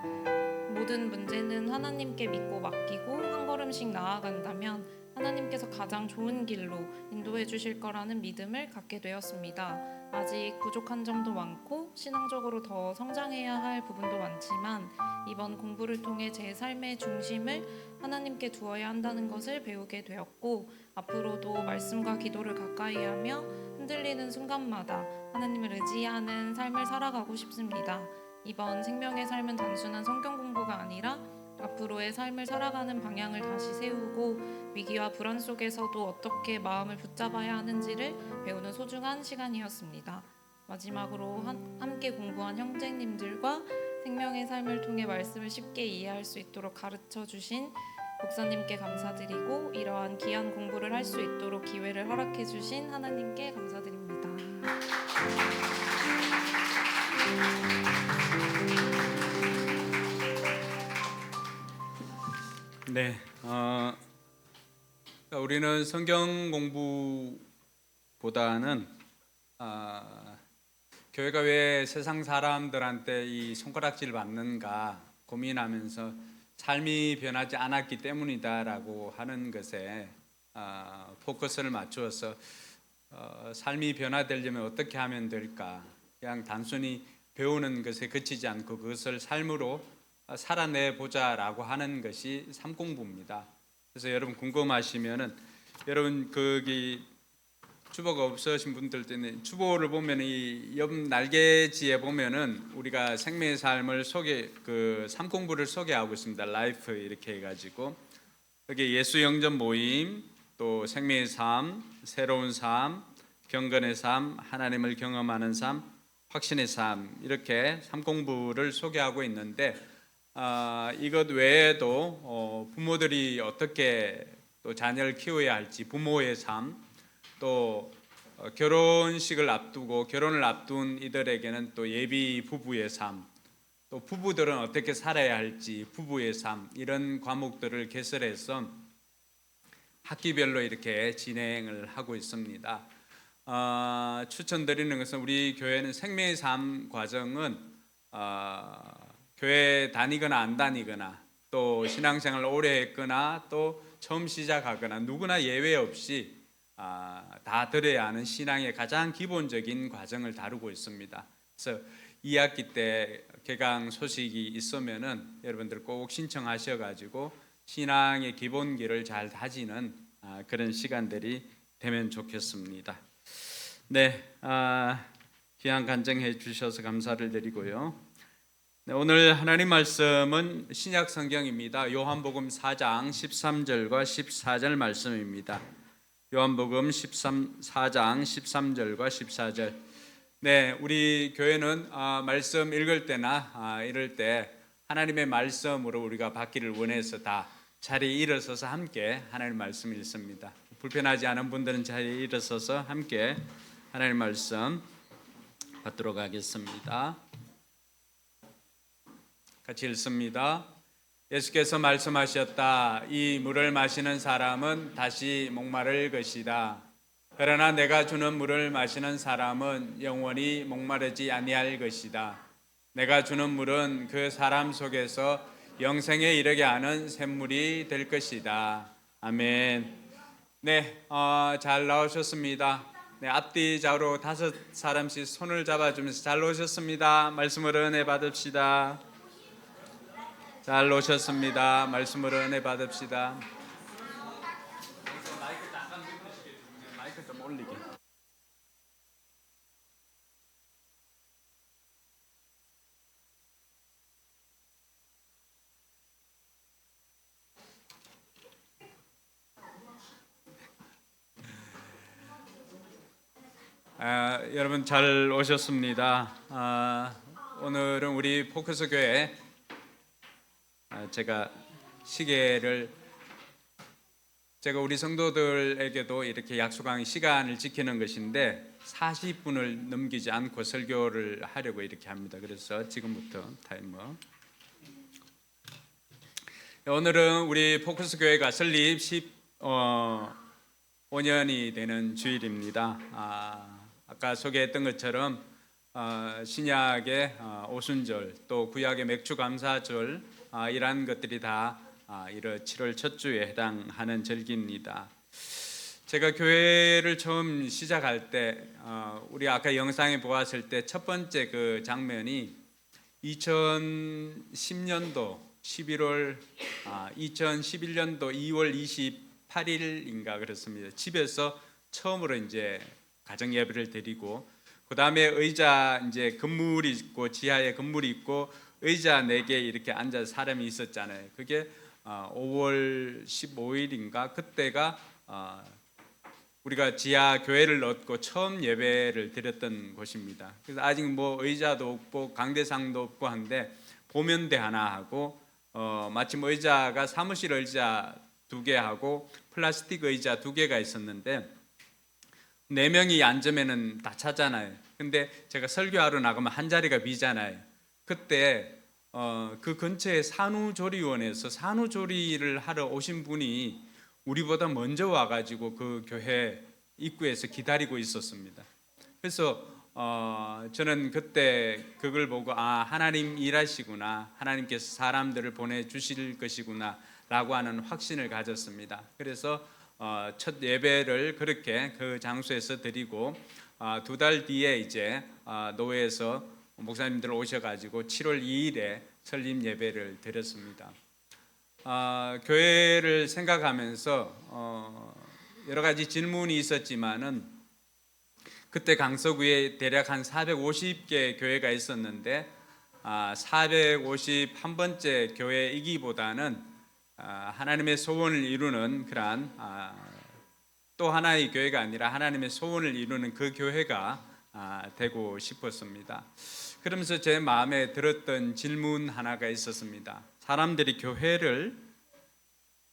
Speaker 6: 모든 문제는 하나님께 믿고 맡기고 한 걸음씩 나아간다면 하나님께서 가장 좋은 길로 인도해 주실 거라는 믿음을 갖게 되었습니다. 아직 부족한 점도 많고 신앙적으로 더 성장해야 할 부분도 많지만 이번 공부를 통해 제 삶의 중심을 하나님께 두어야 한다는 것을 배우게 되었고 앞으로도 말씀과 기도를 가까이 하며 흔들리는 순간마다 하나님을 의지하는 삶을 살아가고 싶습니다. 이번 생명의 삶은 단순한 성경 공부가 아니라 앞으로의 삶을 살아가는 방향을 다시 세우고 위기와 불안 속에서도 어떻게 마음을 붙잡아야 하는지를 배우는 소중한 시간이었습니다. 마지막으로 함께 공부한 형제님들과 생명의 삶을 통해 말씀을 쉽게 이해할 수 있도록 가르쳐 주신 목사님께 감사드리고 이러한 귀한 공부를 할 수 있도록 기회를 허락해 주신 하나님께 감사드립니다.
Speaker 3: 네, 우리는 성경 공부보다는 교회가 왜 세상 사람들한테 이 손가락질 받는가 고민하면서 삶이 변하지 않았기 때문이다라고 하는 것에 포커스를 맞추어서 삶이 변화되려면 어떻게 하면 될까? 그냥 단순히 배우는 것에 그치지 않고 그것을 삶으로 살아내 보자라고 하는 것이 삶공부입니다. 그래서 여러분 궁금하시면은 여러분 거기 주보가 없으신 분들 때는 주보를 보면 이 옆 날개지에 보면은 우리가 생명의 삶을 그 삶공부를 소개하고 있습니다. 라이프 이렇게 해가지고 여기 예수 영접 모임, 또 생명의 삶, 새로운 삶, 경건의 삶, 하나님을 경험하는 삶, 확신의 삶 이렇게 삶공부를 소개하고 있는데 이것 외에도 부모들이 어떻게 또 자녀를 키워야 할지 부모의 삶, 또 결혼식을 앞두고 결혼을 앞둔 이들에게는 또 예비 부부의 삶, 또 부부들은 어떻게 살아야 할지 부부의 삶 이런 과목들을 개설해서 학기별로 이렇게 진행을 하고 있습니다. 추천드리는 것은 우리 교회는 생명의 삶 과정은 교회 다니거나 안 다니거나 또 신앙생활을 오래 했거나 또 처음 시작하거나 누구나 예외 없이 다 들어야 하는 신앙의 가장 기본적인 과정을 다루고 있습니다. 그래서 2학기 때 개강 소식이 있으면은 여러분들 꼭 신청하셔가지고 신앙의 기본기를 잘 다지는 그런 시간들이 되면 좋겠습니다. 네, 귀한 간증해 주셔서 감사를 드리고요. 네, 오늘 하나님 말씀은 신약 성경입니다. 요한복음 4장 13절과 14절 말씀입니다. 요한복음 4장 13절과 14절. 네, 우리 교회는 말씀 읽을 때나 이럴 때 하나님의 말씀으로 우리가 받기를 원해서 다 자리에 일어서서 함께 하나님 말씀 읽습니다. 불편하지 않은 분들은 자리에 일어서서 함께 하나님 말씀 받도록 하겠습니다. 같이 읽습니다. 예수께서 말씀하셨다. 이 물을 마시는 사람은 다시 목마를 것이다. 그러나 내가 주는 물을 마시는 사람은 영원히 목마르지 아니할 것이다. 내가 주는 물은 그 사람 속에서 영생에 이르게 하는 샘물이 될 것이다. 아멘. 네, 잘 나오셨습니다. 네, 앞뒤 좌우로 5사람씩 손을 잡아주면서 잘 오셨습니다. 말씀으로 은혜 받읍시다. 잘 오셨습니다. 말씀으로 은혜 받읍시다. 마이크 좀 올리게. 여러분 잘 오셨습니다. 오늘은 우리 포커스 교회 제가 우리 성도들에게도 이렇게 약속한 시간을 지키는 것인데 40분을 넘기지 않고 설교를 하려고 이렇게 합니다. 그래서 지금부터 타이머. 오늘은 우리 포커스 교회가 설립 15년이 되는 주일입니다. 아까 소개했던 것처럼 신약의 오순절 또 구약의 맥주감사절 이러한 것들이 다 7월 첫 주에 해당하는 절기입니다. 제가 교회를 처음 시작할 때 우리 아까 영상에 보았을 때 첫 번째 그 장면이 2010년도 11월 2011년도 2월 28일인가 그렇습니다. 집에서 처음으로 이제 가정 예배를 드리고 그 다음에 의자 이제 건물이 있고 지하에 건물이 있고 의자 4개 이렇게 앉아 사람이 있었잖아요. 그게 5월 15일인가 그때가 우리가 지하 교회를 얻고 처음 예배를 드렸던 곳입니다. 그래서 아직 뭐 의자도 없고 강대상도 없고 한데 보면대 하나 하고 마침 의자가 사무실 의자 2개 하고 플라스틱 의자 2개가 있었는데 4명이 앉으면은 다 차잖아요. 근데 제가 설교하러 나가면 한 자리가 비잖아요. 그때 그 근처에 산후조리원에서 산후조리를 하러 오신 분이 우리보다 먼저 와가지고 그 교회 입구에서 기다리고 있었습니다. 그래서 저는 그때 그걸 보고 하나님 일하시구나, 하나님께서 사람들을 보내주실 것이구나 라고 하는 확신을 가졌습니다. 그래서 첫 예배를 그렇게 그 장소에서 드리고 2달 뒤에 이제 노회에서 목사님들 오셔가지고 7월 2일에 설립 예배를 드렸습니다. 교회를 생각하면서 여러 가지 질문이 있었지만은 그때 강서구에 대략 한 450개 교회가 있었는데 451번째 교회이기보다는 하나님의 소원을 이루는 그러한 또 하나의 교회가 아니라 하나님의 소원을 이루는 그 교회가 되고 싶었습니다. 그러면서 제 마음에 들었던 질문 하나가 있었습니다. 사람들이 교회를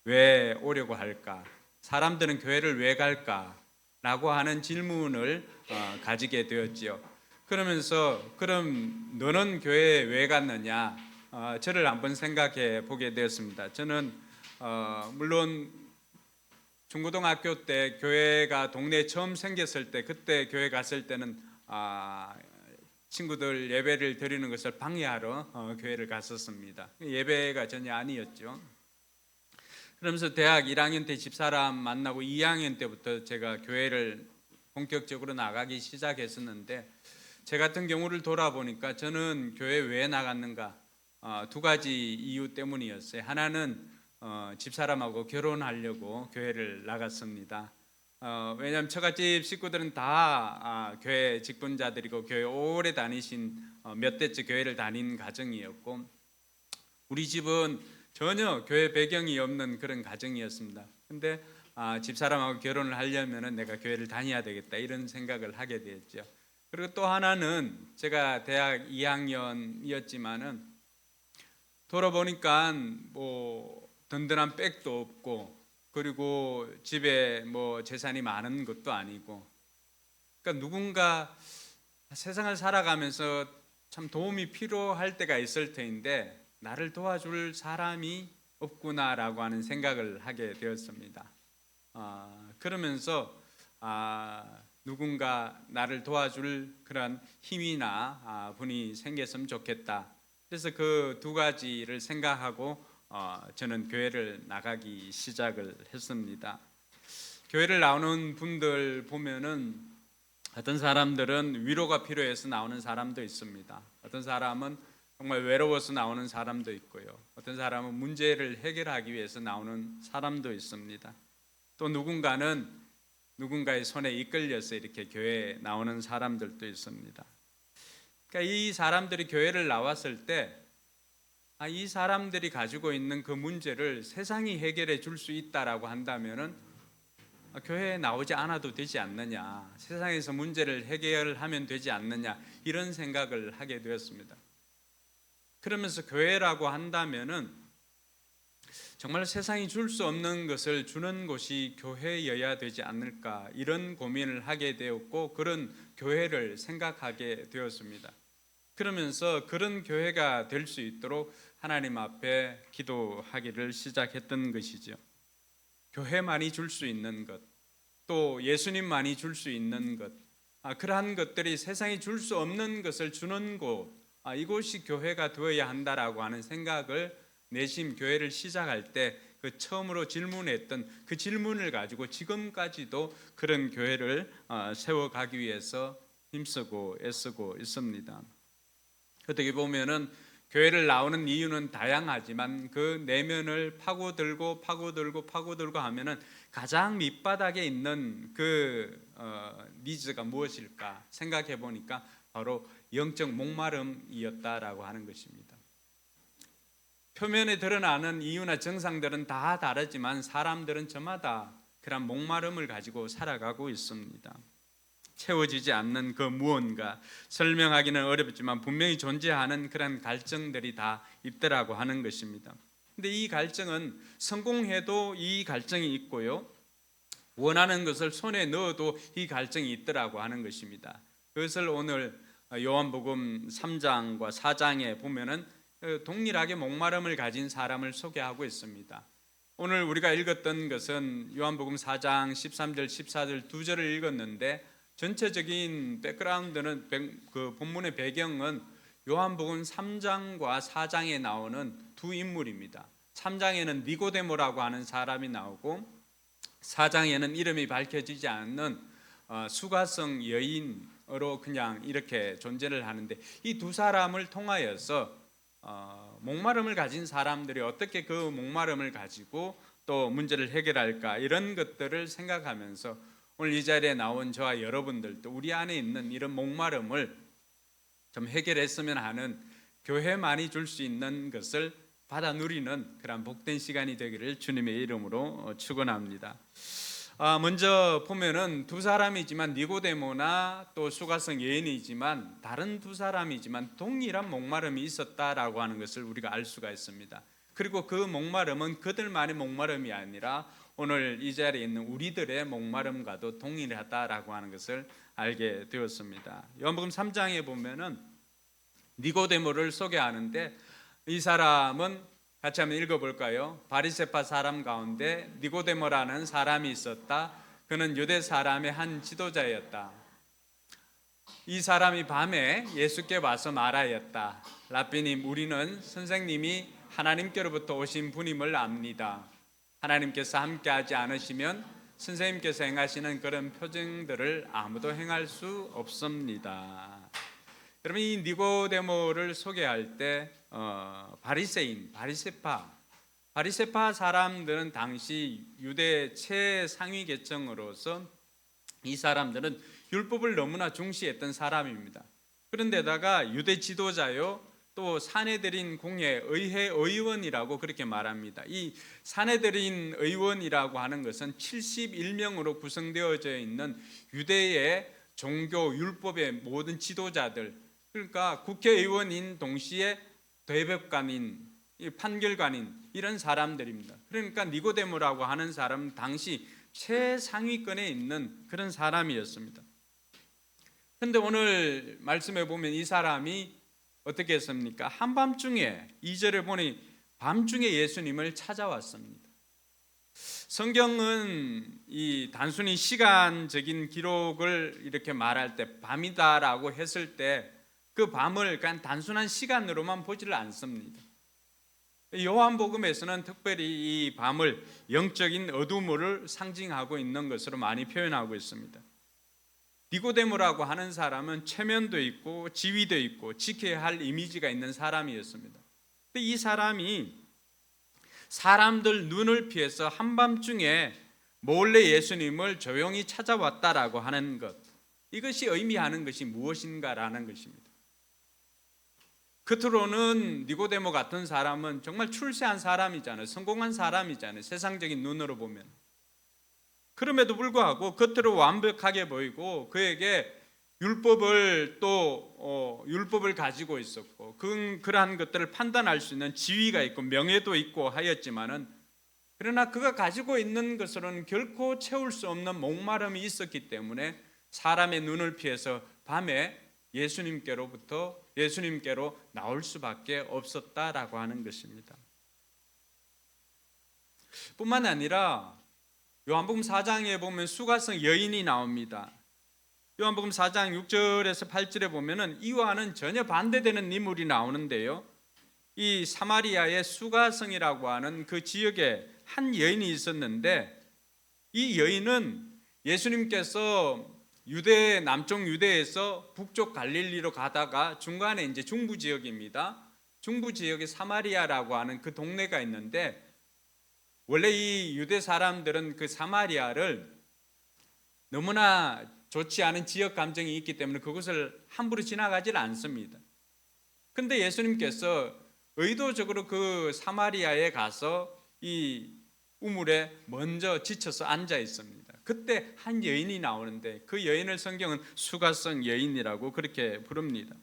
Speaker 3: 왜 오려고 할까? 사람들은 교회를 왜 갈까? 라고 하는 질문을 가지게 되었지요. 그러면서 그럼 너는 교회에 왜 갔느냐? 저를 한번 생각해 보게 되었습니다. 저는 물론 중고등학교 때 교회가 동네에 처음 생겼을 때 그때 교회 갔을 때는 친구들 예배를 드리는 것을 방해하러 교회를 갔었습니다. 예배가 전혀 아니었죠. 그러면서 대학 1학년 때 집사람 만나고 2학년 때부터 제가 교회를 본격적으로 나가기 시작했었는데 제 같은 경우를 돌아보니까 저는 교회 왜 나갔는가 2가지 이유 때문이었어요. 하나는 집사람하고 결혼하려고 교회를 나갔습니다. 왜냐하면 처갓집 식구들은 다 교회 직분자들이고 교회 오래 다니신 몇 대째 교회를 다닌 가정이었고 우리 집은 전혀 교회 배경이 없는 그런 가정이었습니다. 근데 집사람하고 결혼을 하려면 내가 교회를 다녀야 되겠다 이런 생각을 하게 되었죠. 그리고 또 하나는 제가 대학 2학년이었지만은 돌아보니까 뭐 든든한 백도 없고 그리고 집에 뭐 재산이 많은 것도 아니고 그러니까 누군가 세상을 살아가면서 참 도움이 필요할 때가 있을 텐데 나를 도와줄 사람이 없구나라고 하는 생각을 하게 되었습니다. 그러면서 누군가 나를 도와줄 그런 힘이나 분이 생겼으면 좋겠다. 그래서 그 2가지를 생각하고 저는 교회를 나가기 시작을 했습니다. 교회를 나오는 분들 보면은 어떤 사람들은 위로가 필요해서 나오는 사람도 있습니다. 어떤 사람은 정말 외로워서 나오는 사람도 있고요. 어떤 사람은 문제를 해결하기 위해서 나오는 사람도 있습니다. 또 누군가는 누군가의 손에 이끌려서 이렇게 교회에 나오는 사람들도 있습니다. 그러니까 이 사람들이 교회를 나왔을 때 이 사람들이 가지고 있는 그 문제를 세상이 해결해 줄 수 있다라고 한다면은 교회에 나오지 않아도 되지 않느냐, 세상에서 문제를 해결하면 되지 않느냐 이런 생각을 하게 되었습니다. 그러면서 교회라고 한다면은 정말 세상이 줄 수 없는 것을 주는 곳이 교회여야 되지 않을까 이런 고민을 하게 되었고 그런 교회를 생각하게 되었습니다. 그러면서 그런 교회가 될 수 있도록 하나님 앞에 기도하기를 시작했던 것이죠. 교회만이 줄 수 있는 것, 또 예수님만이 줄 수 있는 것, 그러한 것들이 세상이 줄 수 없는 것을 주는 곳, 이곳이 교회가 되어야 한다라고 하는 생각을 내심 교회를 시작할 때 그 처음으로 질문했던 그 질문을 가지고 지금까지도 그런 교회를 세워가기 위해서 힘쓰고 애쓰고 있습니다. 어떻게 보면은 교회를 나오는 이유는 다양하지만 그 내면을 파고들고 하면은 가장 밑바닥에 있는 그 니즈가 무엇일까 생각해 보니까 바로 영적 목마름이었다라고 하는 것입니다. 표면에 드러나는 이유나 증상들은 다 다르지만 사람들은 저마다 그런 목마름을 가지고 살아가고 있습니다. 채워지지 않는 그 무언가, 설명하기는 어렵지만 분명히 존재하는 그런 갈증들이 다 있더라고 하는 것입니다. 근데 이 갈증은 성공해도 이 갈증이 있고요, 원하는 것을 손에 넣어도 이 갈증이 있더라고 하는 것입니다. 그것을 오늘 요한복음 3장과 4장에 보면은 동일하게 목마름을 가진 사람을 소개하고 있습니다. 오늘 우리가 읽었던 것은 요한복음 4장 13절 14절 두 절을 읽었는데, 전체적인 백그라운드는 그 본문의 배경은 요한복음 3장과 4장에 나오는 두 인물입니다. 3장에는 니고데모라고 하는 사람이 나오고 4장에는 이름이 밝혀지지 않는 수가성 여인으로 그냥 이렇게 존재를 하는데, 이 두 사람을 통하여서 목마름을 가진 사람들이 어떻게 그 목마름을 가지고 또 문제를 해결할까, 이런 것들을 생각하면서 오늘 이 자리에 나온 저와 여러분들도 우리 안에 있는 이런 목마름을 좀 해결했으면 하는, 교회만이 줄 수 있는 것을 받아 누리는 그런 복된 시간이 되기를 주님의 이름으로 축원합니다. 먼저 보면은 두 사람이지만, 니고데모나 또 수가성 여인이지만 다른 두 사람이지만 동일한 목마름이 있었다라고 하는 것을 우리가 알 수가 있습니다. 그리고 그 목마름은 그들만의 목마름이 아니라 오늘 이 자리에 있는 우리들의 목마름과도 동일하다라고 하는 것을 알게 되었습니다. 요한복음 3장에 보면은 니고데모를 소개하는데, 이 사람은 같이 한번 읽어볼까요? 바리새파 사람 가운데 니고데모라는 사람이 있었다. 그는 유대 사람의 한 지도자였다. 이 사람이 밤에 예수께 와서 말하였다. 라삐님, 우리는 선생님이 하나님께로부터 오신 분임을 압니다. 하나님께서 함께하지 않으시면 선생님께서 행하시는 그런 표징들을 아무도 행할 수 없습니다. 여러분, 이 니고데모를 소개할 때 바리새인, 바리새파 사람들은 당시 유대 최상위 계층으로서 이 사람들은 율법을 너무나 중시했던 사람입니다. 그런데다가 유대 지도자요, 또 사내들인 공회 의회 의원이라고 그렇게 말합니다. 이 사내들인 의원이라고 하는 것은 71명으로 구성되어져 있는 유대의 종교 율법의 모든 지도자들, 그러니까 국회의원인 동시에 대법관인, 판결관인, 이런 사람들입니다. 그러니까 니고데모라고 하는 사람은 당시 최상위권에 있는 그런 사람이었습니다. 그런데 오늘 말씀해 보면 이 사람이 어떻게 했습니까? 한밤중에, 2절에 보니 밤중에 예수님을 찾아왔습니다. 성경은 이 단순히 시간적인 기록을 이렇게 말할 때 밤이다라고 했을 때 그 밤을 그냥 단순한 시간으로만 보지를 않습니다. 요한복음에서는 특별히 이 밤을 영적인 어둠을 상징하고 있는 것으로 많이 표현하고 있습니다. 니고데모라고 하는 사람은 체면도 있고 지위도 있고 지켜야 할 이미지가 있는 사람이었습니다. 근데 이 사람이 사람들 눈을 피해서 한밤중에 몰래 예수님을 조용히 찾아왔다라고 하는 것, 이것이 의미하는 것이 무엇인가라는 것입니다. 겉으로는 니고데모 같은 사람은 정말 출세한 사람이잖아요. 성공한 사람이잖아요. 세상적인 눈으로 보면. 그럼에도 불구하고 겉으로 완벽하게 보이고 그에게 율법을 율법을 가지고 있었고 그러한 것들을 판단할 수 있는 지위가 있고 명예도 있고 하였지만은, 그러나 그가 가지고 있는 것으로는 결코 채울 수 없는 목마름이 있었기 때문에 사람의 눈을 피해서 밤에 예수님께로 나올 수밖에 없었다라고 하는 것입니다. 뿐만 아니라 요한복음 4장에 보면 수가성 여인이 나옵니다. 요한복음 4장 6절에서 8절에 보면은 이와는 전혀 반대되는 인물이 나오는데요. 이 사마리아의 수가성이라고 하는 그 지역에 한 여인이 있었는데, 이 여인은 예수님께서 남쪽 유대에서 북쪽 갈릴리로 가다가 중간에 이제 중부 지역입니다. 중부 지역에 사마리아라고 하는 그 동네가 있는데, 원래 이 유대 사람들은 그 사마리아를 너무나 좋지 않은 지역 감정이 있기 때문에 그것을 함부로 지나가질 않습니다. 근데 예수님께서 의도적으로 그 사마리아에 가서 이 우물에 먼저 지쳐서 앉아 있습니다. 그때 한 여인이 나오는데 그 여인을 성경은 수가성 여인이라고 그렇게 부릅니다.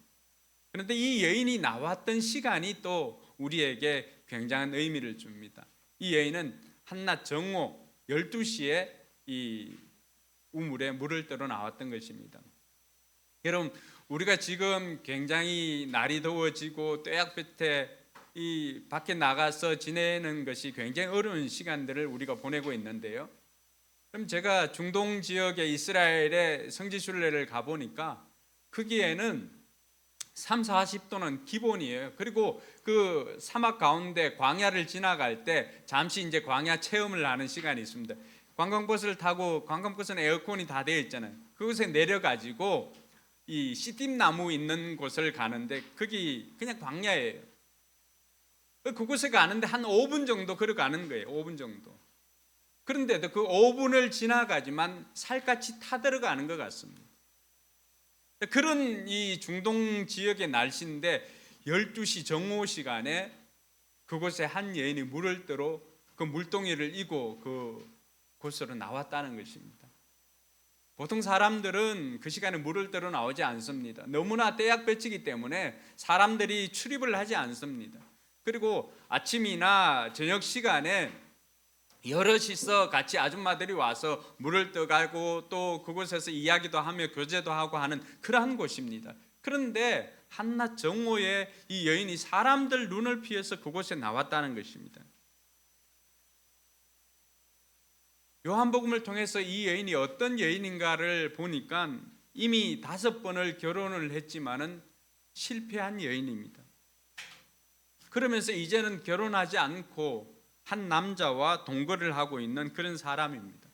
Speaker 3: 그런데 이 여인이 나왔던 시간이 또 우리에게 굉장한 의미를 줍니다. 이 여인은 한낮 정오 12시에 이 우물에 물을 떠러 나왔던 것입니다. 여러분, 우리가 지금 굉장히 날이 더워지고 떼약볕에 이 밖에 나가서 지내는 것이 굉장히 어려운 시간들을 우리가 보내고 있는데요. 그럼 제가 중동 지역의 이스라엘의 성지순례를 가보니까 거기에는 3, 40도는 기본이에요. 그리고 그 사막 가운데 광야를 지나갈 때 잠시 이제 광야 체험을 하는 시간이 있습니다. 관광버스를 타고, 관광버스는 에어컨이 다 되어 있잖아요. 그곳에 내려가지고 이 씨띠나무 있는 곳을 가는데 거기 그냥 광야예요. 그곳에 가는데 한 5분 정도 걸어가는 거예요. 5분 정도. 그런데도 그 5분을 지나가지만 살갗이 타들어가는 것 같습니다. 그런 이 중동 지역의 날씨인데 12시 정오 시간에 그곳에 한 여인이 물을 떠러 그 물동이를 이고 그 곳으로 나왔다는 것입니다. 보통 사람들은 그 시간에 물을 떠러 나오지 않습니다. 너무나 떼약볕이기 때문에 사람들이 출입을 하지 않습니다. 그리고 아침이나 저녁 시간에 여럿이서 같이 아줌마들이 와서 물을 떠가고 또 그곳에서 이야기도 하며 교제도 하고 하는 그러한 곳입니다. 그런데 한낮 정오에 이 여인이 사람들 눈을 피해서 그곳에 나왔다는 것입니다. 요한복음을 통해서 이 여인이 어떤 여인인가를 보니까 이미 5번을 결혼을 했지만은 실패한 여인입니다. 그러면서 이제는 결혼하지 않고 한 남자와 동거를 하고 있는 그런 사람입니다.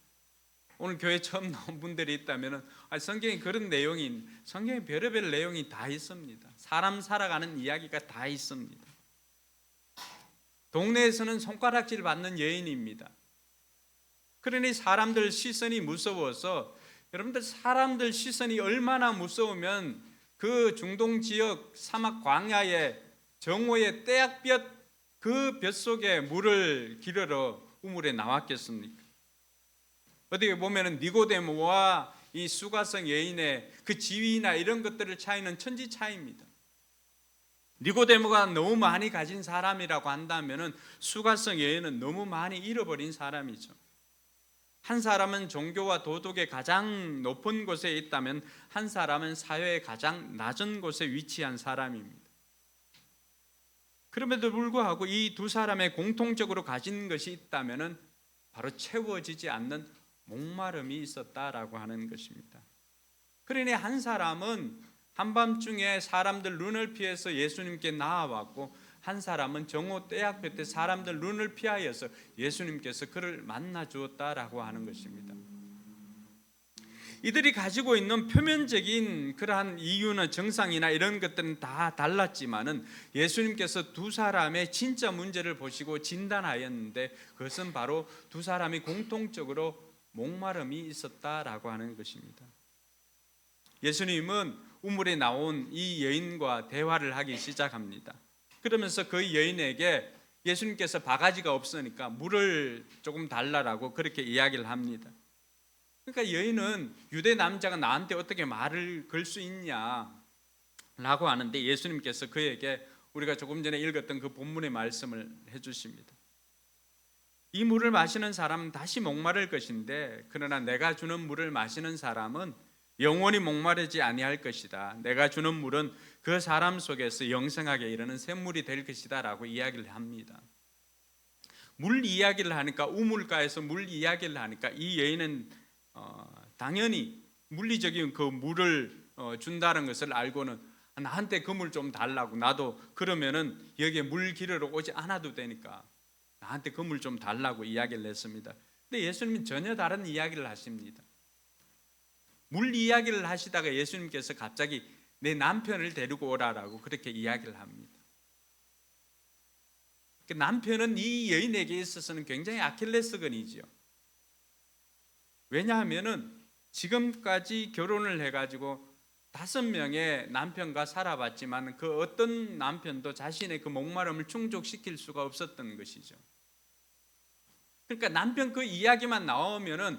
Speaker 3: 오늘 교회 처음 나온 분들이 있다면 성경에 그런 내용이, 성경에 별의별 내용이 다 있습니다. 사람 살아가는 이야기가 다 있습니다. 동네에서는 손가락질 받는 여인입니다. 그러니 사람들 시선이 무서워서, 여러분들 사람들 시선이 얼마나 무서우면 그 중동 지역 사막 광야의 정오의 떼약볕 그 볕 속에 물을 기르러 우물에 나왔겠습니까? 어떻게 보면 니고데모와 이 수가성 여인의 그 지위나 이런 것들을 차이는 천지 차이입니다. 니고데모가 너무 많이 가진 사람이라고 한다면 수가성 여인은 너무 많이 잃어버린 사람이죠. 한 사람은 종교와 도덕의 가장 높은 곳에 있다면 한 사람은 사회의 가장 낮은 곳에 위치한 사람입니다. 그럼에도 불구하고 이 두 사람의 공통적으로 가진 것이 있다면 바로 채워지지 않는 목마름이 있었다라고 하는 것입니다. 그러니 한 사람은 한밤중에 사람들 눈을 피해서 예수님께 나아왔고 한 사람은 정오 떼약볕에 사람들 눈을 피하여서 예수님께서 그를 만나 주었다라고 하는 것입니다. 이들이 가지고 있는 표면적인 그러한 이유나 정상이나 이런 것들은 다 달랐지만은 예수님께서 두 사람의 진짜 문제를 보시고 진단하였는데 그것은 바로 두 사람이 공통적으로 목마름이 있었다라고 하는 것입니다. 예수님은 우물에 나온 이 여인과 대화를 하기 시작합니다. 그러면서 그 여인에게 예수님께서 바가지가 없으니까 물을 조금 달라라고 그렇게 이야기를 합니다. 그러니까 여인은 유대 남자가 나한테 어떻게 말을 걸 수 있냐라고 하는데 예수님께서 그에게 우리가 조금 전에 읽었던 그 본문의 말씀을 해주십니다. 이 물을 마시는 사람은 다시 목마를 것인데 그러나 내가 주는 물을 마시는 사람은 영원히 목마르지 아니할 것이다. 내가 주는 물은 그 사람 속에서 영생하게 이르는 샘물이 될 것이다 라고 이야기를 합니다. 물 이야기를 하니까, 우물가에서 물 이야기를 하니까 이 여인은 당연히 물리적인 그 물을 준다는 것을 알고는 나한테 그 물 좀 달라고, 나도 그러면은 여기에 물 기르러 오지 않아도 되니까 나한테 그 물 좀 달라고 이야기를 했습니다. 근데 예수님은 전혀 다른 이야기를 하십니다. 물 이야기를 하시다가 예수님께서 갑자기 내 남편을 데리고 오라라고 그렇게 이야기를 합니다. 그 남편은 이 여인에게 있어서는 굉장히 아킬레스건이지요. 왜냐하면은 지금까지 결혼을 해가지고 5명의 남편과 살아봤지만 그 어떤 남편도 자신의 그 목마름을 충족시킬 수가 없었던 것이죠. 그러니까 남편 그 이야기만 나오면은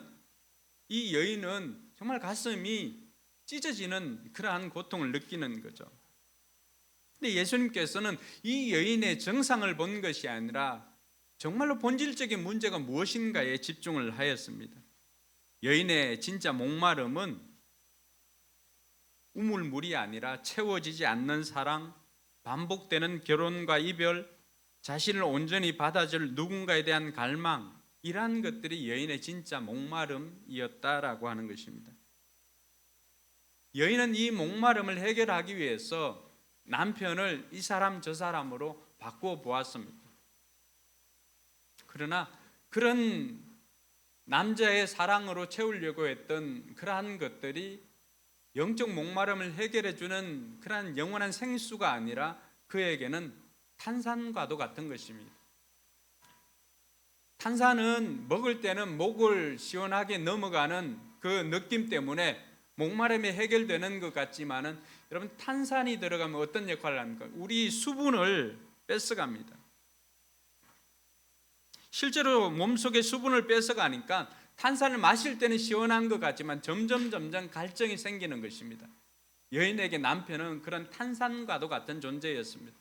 Speaker 3: 이 여인은 정말 가슴이 찢어지는 그러한 고통을 느끼는 거죠. 근데 예수님께서는 이 여인의 정상을 본 것이 아니라 정말로 본질적인 문제가 무엇인가에 집중을 하였습니다. 여인의 진짜 목마름은 우물물이 아니라 채워지지 않는 사랑, 반복되는 결혼과 이별, 자신을 온전히 받아줄 누군가에 대한 갈망, 이러한 것들이 여인의 진짜 목마름이었다라고 하는 것입니다. 여인은 이 목마름을 해결하기 위해서 남편을 이 사람 저 사람으로 바꾸어 보았습니다. 그러나 그런 남자의 사랑으로 채우려고 했던 그러한 것들이 영적 목마름을 해결해 주는 그러한 영원한 생수가 아니라 그에게는 탄산과도 같은 것입니다. 탄산은 먹을 때는 목을 시원하게 넘어가는 그 느낌 때문에 목마름이 해결되는 것 같지만은 여러분, 탄산이 들어가면 어떤 역할을 합니까? 우리 수분을 뺏어갑니다. 실제로 몸속에 수분을 뺏어가니까 탄산을 마실 때는 시원한 것 같지만 점점 갈증이 생기는 것입니다. 여인에게 남편은 그런 탄산과도 같은 존재였습니다.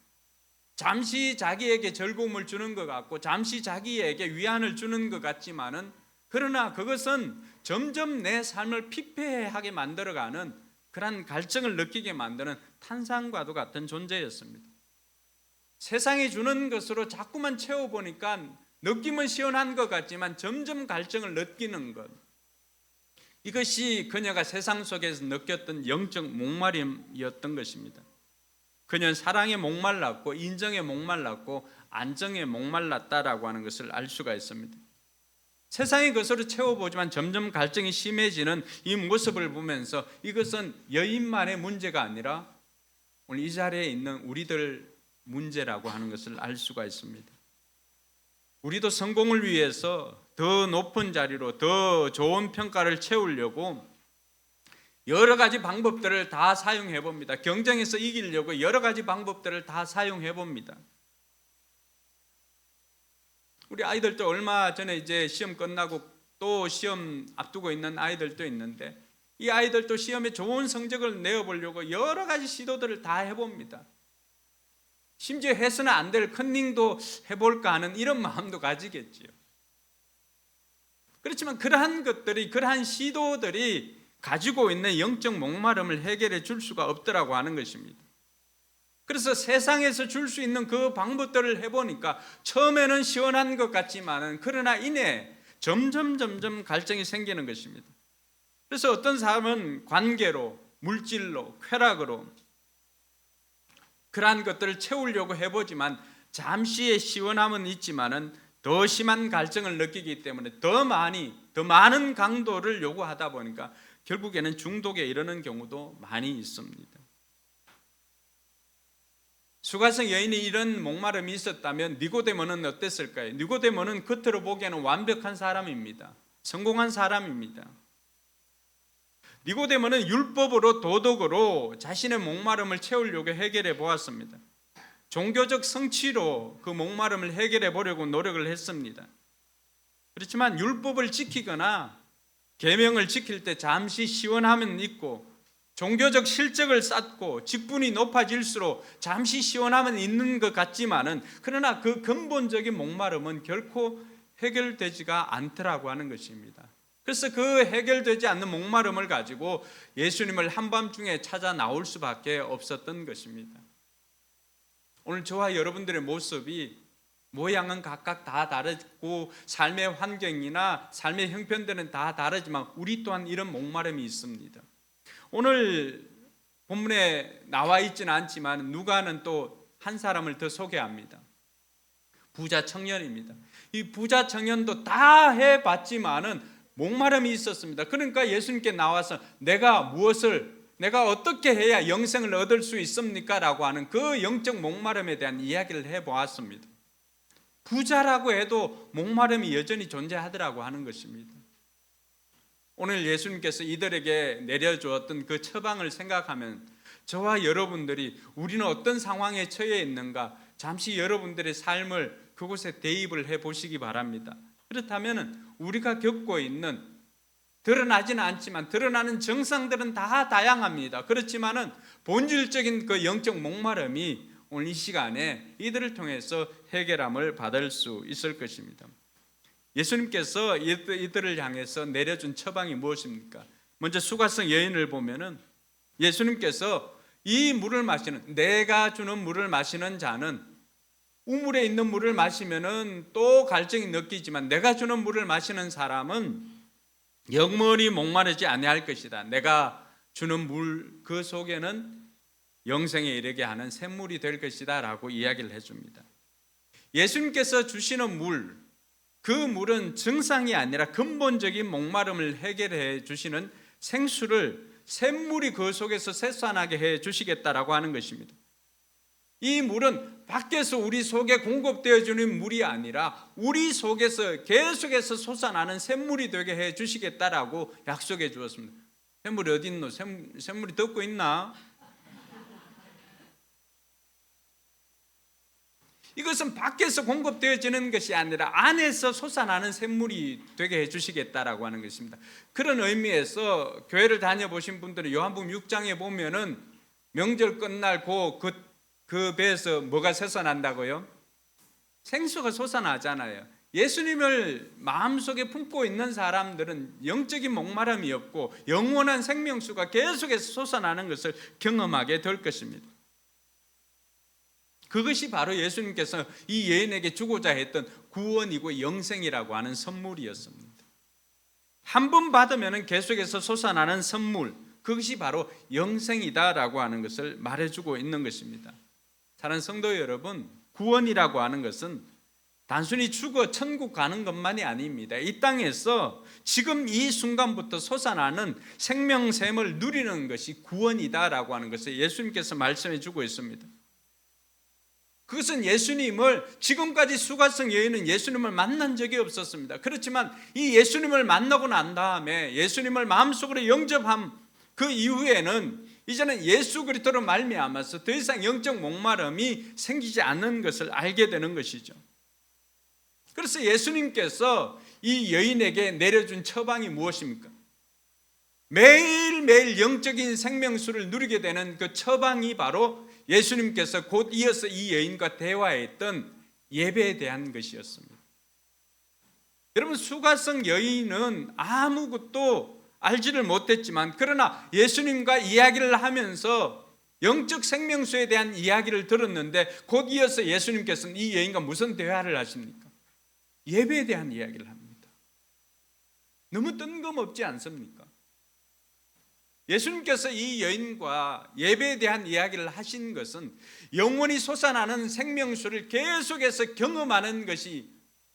Speaker 3: 잠시 자기에게 즐거움을 주는 것 같고 잠시 자기에게 위안을 주는 것 같지만은, 그러나 그것은 점점 내 삶을 피폐하게 만들어가는 그런 갈증을 느끼게 만드는 탄산과도 같은 존재였습니다. 세상이 주는 것으로 자꾸만 채워보니까 느낌은 시원한 것 같지만 점점 갈증을 느끼는 것, 이것이 그녀가 세상 속에서 느꼈던 영적 목마름이었던 것입니다. 그녀는 사랑에 목말랐고 인정에 목말랐고 안정에 목말랐다라고 하는 것을 알 수가 있습니다. 세상의 것으로 채워보지만 점점 갈증이 심해지는 이 모습을 보면서 이것은 여인만의 문제가 아니라 오늘 이 자리에 있는 우리들 문제라고 하는 것을 알 수가 있습니다. 우리도 성공을 위해서 더 높은 자리로 더 좋은 평가를 채우려고 여러 가지 방법들을 다 사용해 봅니다. 경쟁에서 이기려고 여러 가지 방법들을 다 사용해 봅니다. 우리 아이들도 얼마 전에 이제 시험 끝나고 또 시험 앞두고 있는 아이들도 있는데, 이 아이들도 시험에 좋은 성적을 내어보려고 여러 가지 시도들을 다 해봅니다. 심지어 해서는 안 될 컨닝도 해볼까 하는 이런 마음도 가지겠지요. 그렇지만 그러한 것들이, 그러한 시도들이 가지고 있는 영적 목마름을 해결해 줄 수가 없더라고 하는 것입니다. 그래서 세상에서 줄 수 있는 그 방법들을 해보니까 처음에는 시원한 것 같지만은 그러나 이내 점점 갈증이 생기는 것입니다. 그래서 어떤 사람은 관계로, 물질로, 쾌락으로 그러한 것들을 채우려고 해보지만 잠시의 시원함은 있지만은 더 심한 갈증을 느끼기 때문에 더 많은 강도를 요구하다 보니까 결국에는 중독에 이르는 경우도 많이 있습니다. 수가성 여인이 이런 목마름이 있었다면 니고데모는 어땠을까요? 니고데모는 겉으로 보기에는 완벽한 사람입니다. 성공한 사람입니다. 니고데모는 율법으로, 도덕으로 자신의 목마름을 채우려고 해결해 보았습니다. 종교적 성취로 그 목마름을 해결해 보려고 노력을 했습니다. 그렇지만 율법을 지키거나 계명을 지킬 때 잠시 시원함은 있고 종교적 실적을 쌓고 직분이 높아질수록 잠시 시원함은 있는 것 같지만은, 그러나 그 근본적인 목마름은 결코 해결되지가 않더라고 하는 것입니다. 그래서 그 해결되지 않는 목마름을 가지고 예수님을 한밤중에 찾아 나올 수밖에 없었던 것입니다. 오늘 저와 여러분들의 모습이 모양은 각각 다 다르고 삶의 환경이나 삶의 형편들은 다 다르지만 우리 또한 이런 목마름이 있습니다. 오늘 본문에 나와 있지는 않지만 누가는 또 한 사람을 더 소개합니다. 부자 청년입니다. 이 부자 청년도 다 해봤지만은 목마름이 있었습니다. 그러니까 예수님께 나와서 내가 어떻게 해야 영생을 얻을 수 있습니까? 라고 하는 그 영적 목마름에 대한 이야기를 해보았습니다. 부자라고 해도 목마름이 여전히 존재하더라고 하는 것입니다. 오늘 예수님께서 이들에게 내려주었던 그 처방을 생각하면 저와 여러분들이 우리는 어떤 상황에 처해 있는가 잠시 여러분들의 삶을 그곳에 대입을 해 보시기 바랍니다. 그렇다면 우리가 겪고 있는, 드러나지는 않지만 드러나는 증상들은 다 다양합니다. 그렇지만은 본질적인 그 영적 목마름이 오늘 이 시간에 이들을 통해서 해결함을 받을 수 있을 것입니다. 예수님께서 이들을 향해서 내려준 처방이 무엇입니까? 먼저 수가성 여인을 보면은 예수님께서 이 물을 마시는, 내가 주는 물을 마시는 자는 우물에 있는 물을 마시면은 또 갈증이 느끼지만 내가 주는 물을 마시는 사람은 영원히 목마르지 아니할 것이다. 내가 주는 물 그 속에는 영생에 이르게 하는 샘물이 될 것이다 라고 이야기를 해줍니다. 예수님께서 주시는 물, 그 물은 증상이 아니라 근본적인 목마름을 해결해 주시는 생수를, 샘물이 그 속에서 솟아나게 해 주시겠다라고 하는 것입니다. 이 물은 밖에서 우리 속에 공급되어 주는 물이 아니라 우리 속에서 계속해서 솟아나는 샘물이 되게 해 주시겠다라고 약속해 주었습니다. 샘물이 어디 있노? 샘물이 덮고 있나? 이것은 밖에서 공급되어지는 것이 아니라 안에서 솟아나는 샘물이 되게 해주시겠다라고 하는 것입니다. 그런 의미에서 교회를 다녀보신 분들은 요한복음 6장에 보면은 명절 끝날 그 배에서 뭐가 솟아난다고요? 생수가 솟아나잖아요. 예수님을 마음속에 품고 있는 사람들은 영적인 목마름이 없고 영원한 생명수가 계속해서 솟아나는 것을 경험하게 될 것입니다. 그것이 바로 예수님께서 이 여인에게 주고자 했던 구원이고 영생이라고 하는 선물이었습니다. 한 번 받으면 계속해서 솟아나는 선물, 그것이 바로 영생이다라고 하는 것을 말해주고 있는 것입니다. 사랑하는 성도 여러분, 구원이라고 하는 것은 단순히 죽어 천국 가는 것만이 아닙니다. 이 땅에서 지금 이 순간부터 솟아나는 생명샘을 누리는 것이 구원이다라고 하는 것을 예수님께서 말씀해 주고 있습니다. 그것은 예수님을, 지금까지 수가성 여인은 예수님을 만난 적이 없었습니다. 그렇지만 이 예수님을 만나고 난 다음에 예수님을 마음속으로 영접한 그 이후에는 이제는 예수 그리스도로 말미암아서 더 이상 영적 목마름이 생기지 않는 것을 알게 되는 것이죠. 그래서 예수님께서 이 여인에게 내려준 처방이 무엇입니까? 매일매일 영적인 생명수를 누리게 되는 그 처방이 바로 예수님께서 곧 이어서 이 여인과 대화했던 예배에 대한 것이었습니다. 여러분, 수가성 여인은 아무것도 알지를 못했지만 그러나 예수님과 이야기를 하면서 영적 생명수에 대한 이야기를 들었는데 곧 이어서 예수님께서는 이 여인과 무슨 대화를 하십니까? 예배에 대한 이야기를 합니다. 너무 뜬금없지 않습니까? 예수님께서 이 여인과 예배에 대한 이야기를 하신 것은 영원히 솟아나는 생명수를 계속해서 경험하는 것이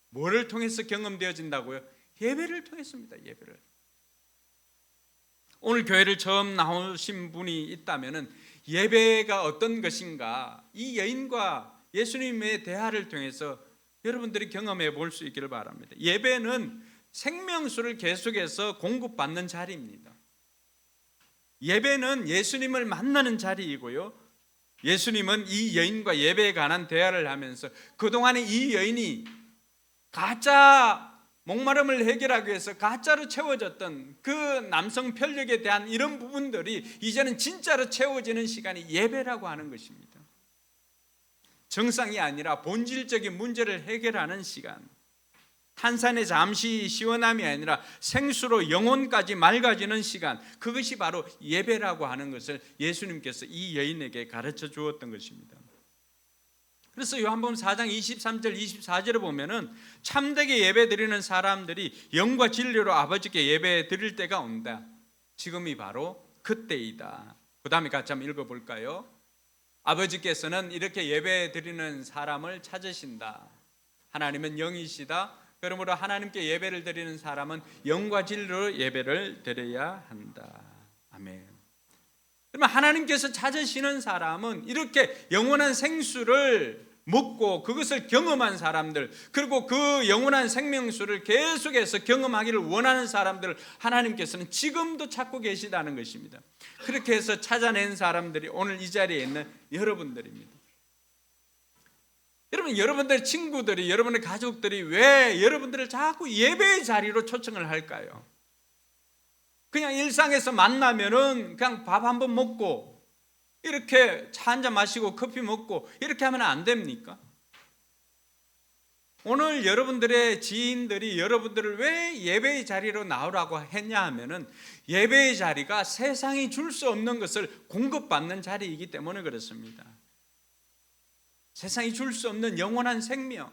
Speaker 3: 뭐를 통해서 경험되어진다고요? 예배를 통했습니다. 예배를. 오늘 교회를 처음 나오신 분이 있다면 예배가 어떤 것인가, 이 여인과 예수님의 대화를 통해서 여러분들이 경험해 볼 수 있기를 바랍니다. 예배는 생명수를 계속해서 공급받는 자리입니다. 예배는 예수님을 만나는 자리이고요, 예수님은 이 여인과 예배에 관한 대화를 하면서 그동안에 이 여인이 가짜 목마름을 해결하기 위해서 가짜로 채워졌던 그 남성 편력에 대한 이런 부분들이 이제는 진짜로 채워지는 시간이 예배라고 하는 것입니다. 정상이 아니라 본질적인 문제를 해결하는 시간, 탄산의 잠시 시원함이 아니라 생수로 영혼까지 맑아지는 시간, 그것이 바로 예배라고 하는 것을 예수님께서 이 여인에게 가르쳐 주었던 것입니다. 그래서 요한복음 4장 23절 24절을 보면은 참되게 예배 드리는 사람들이 영과 진리로 아버지께 예배 드릴 때가 온다. 지금이 바로 그때이다. 그 다음에 같이 한번 읽어볼까요? 아버지께서는 이렇게 예배 드리는 사람을 찾으신다. 하나님은 영이시다. 그러므로 하나님께 예배를 드리는 사람은 영과 진리로 예배를 드려야 한다. 아멘. 그러면 하나님께서 찾으시는 사람은 이렇게 영원한 생수를 먹고 그것을 경험한 사람들, 그리고 그 영원한 생명수를 계속해서 경험하기를 원하는 사람들을 하나님께서는 지금도 찾고 계시다는 것입니다. 그렇게 해서 찾아낸 사람들이 오늘 이 자리에 있는 여러분들입니다. 여러분, 여러분들의 친구들이, 여러분의 가족들이 왜 여러분들을 자꾸 예배의 자리로 초청을 할까요? 그냥 일상에서 만나면은 그냥 밥 한번 먹고 이렇게 차 한잔 마시고 커피 먹고 이렇게 하면 안 됩니까? 오늘 여러분들의 지인들이 여러분들을 왜 예배의 자리로 나오라고 했냐 하면은 예배의 자리가 세상이 줄 수 없는 것을 공급받는 자리이기 때문에 그렇습니다. 세상이 줄 수 없는 영원한 생명,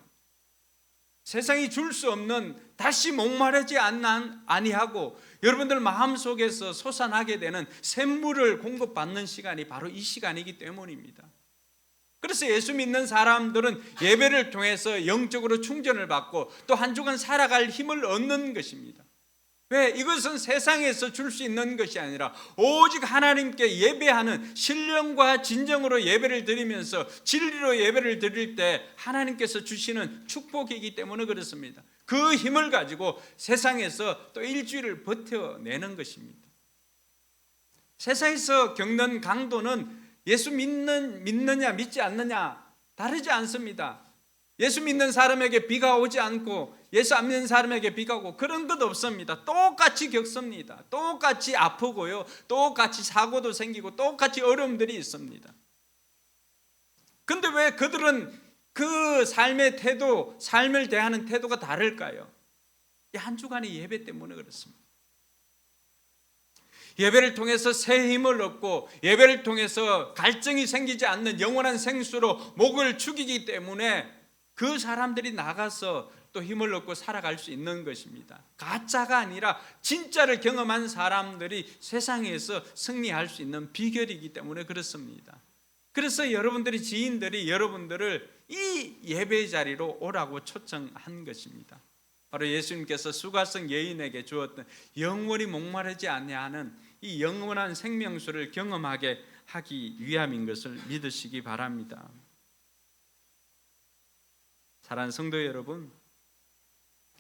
Speaker 3: 세상이 줄 수 없는 다시 목마르지 아니하고 여러분들 마음속에서 솟아나게 되는 샘물을 공급받는 시간이 바로 이 시간이기 때문입니다. 그래서 예수 믿는 사람들은 예배를 통해서 영적으로 충전을 받고 또 한 주간 살아갈 힘을 얻는 것입니다. 왜? 이것은 세상에서 줄 수 있는 것이 아니라 오직 하나님께 예배하는 신령과 진정으로 예배를 드리면서 진리로 예배를 드릴 때 하나님께서 주시는 축복이기 때문에 그렇습니다. 그 힘을 가지고 세상에서 또 일주일을 버텨내는 것입니다. 세상에서 겪는 강도는 예수 믿느냐 믿지 않느냐 다르지 않습니다. 예수 믿는 사람에게 비가 오지 않고 예수 안 믿는 사람에게 비가 오고 그런 것 없습니다. 똑같이 겪습니다. 똑같이 아프고요. 똑같이 사고도 생기고 똑같이 어려움들이 있습니다. 근데 왜 그들은 그 삶의 태도, 삶을 대하는 태도가 다를까요? 이 한 주간의 예배 때문에 그렇습니다. 예배를 통해서 새 힘을 얻고 예배를 통해서 갈증이 생기지 않는 영원한 생수로 목을 축이기 때문에 그 사람들이 나가서 또 힘을 얻고 살아갈 수 있는 것입니다. 가짜가 아니라 진짜를 경험한 사람들이 세상에서 승리할 수 있는 비결이기 때문에 그렇습니다. 그래서 여러분들이 지인들이 여러분들을 이 예배의 자리로 오라고 초청한 것입니다. 바로 예수님께서 수가성 여인에게 주었던 영원히 목마르지 아니하는 이 영원한 생명수를 경험하게 하기 위함인 것을 믿으시기 바랍니다. 사랑하는 성도 여러분,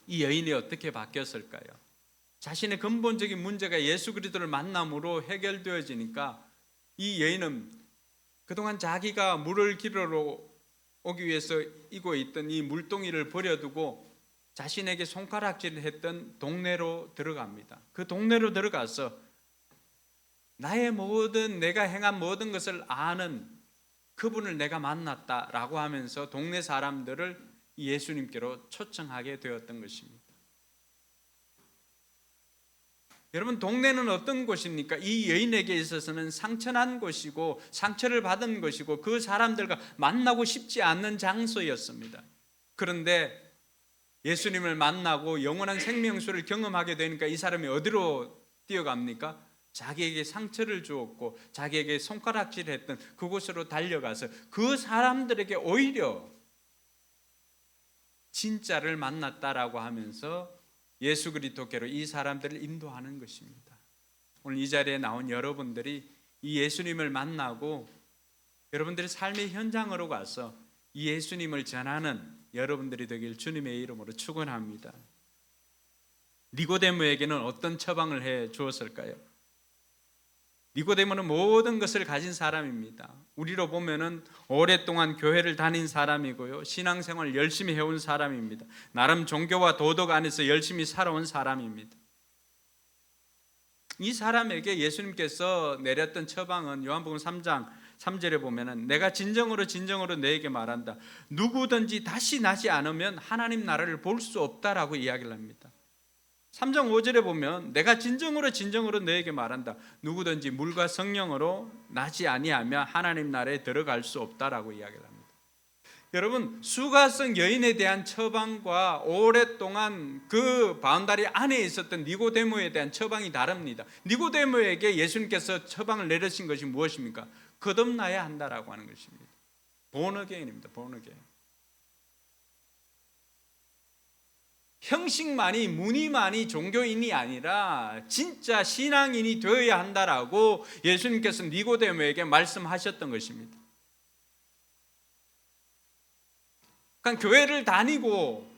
Speaker 3: 이 여인이 어떻게 바뀌었을까요? 자신의 근본적인 문제가 예수 그리스도를 만남으로 해결되어지니까 이 여인은 그동안 자기가 물을 길러 오기 위해서 이고 있던 이 물동이를 버려두고 자신에게 손가락질을 했던 동네로 들어갑니다. 그 동네로 들어가서 나의 모든 내가 행한 모든 것을 아는 그분을 내가 만났다라고 하면서 동네 사람들을 예수님께로 초청하게 되었던 것입니다. 여러분, 동네는 어떤 곳입니까? 이 여인에게 있어서는 상처난 곳이고 상처를 받은 곳이고 그 사람들과 만나고 싶지 않는 장소였습니다. 그런데 예수님을 만나고 영원한 생명수를 경험하게 되니까 이 사람이 어디로 뛰어갑니까? 자기에게 상처를 주었고 자기에게 손가락질했던 그곳으로 달려가서 그 사람들에게 오히려 진짜를 만났다라고 하면서 예수 그리스도께로 이 사람들을 인도하는 것입니다. 오늘 이 자리에 나온 여러분들이 이 예수님을 만나고 여러분들의 삶의 현장으로 가서 이 예수님을 전하는 여러분들이 되길 주님의 이름으로 축원합니다. 니고데모에게는 어떤 처방을 해 주었을까요? 니고데모는 모든 것을 가진 사람입니다. 우리로 보면은 오랫동안 교회를 다닌 사람이고요, 신앙생활을 열심히 해온 사람입니다. 나름 종교와 도덕 안에서 열심히 살아온 사람입니다. 이 사람에게 예수님께서 내렸던 처방은 요한복음 3장 3절에 보면은 내가 진정으로 너에게 말한다. 누구든지 다시 나지 않으면 하나님 나라를 볼 수 없다라고 이야기를 합니다. 3장 5절에 보면 내가 진정으로 너에게 말한다. 누구든지 물과 성령으로 나지 아니하면 하나님 나라에 들어갈 수 없다라고 이야기를 합니다. 여러분, 수가성 여인에 대한 처방과 오랫동안 그 바운다리 안에 있었던 니고데모에 대한 처방이 다릅니다. 니고데모에게 예수님께서 처방을 내리신 것이 무엇입니까? 거듭나야 한다라고 하는 것입니다. 본어게인입니다. 본어게인. 형식만이, 무늬만이 종교인이 아니라 진짜 신앙인이 되어야 한다라고 예수님께서 니고데모에게 말씀하셨던 것입니다. 그러니까 교회를 다니고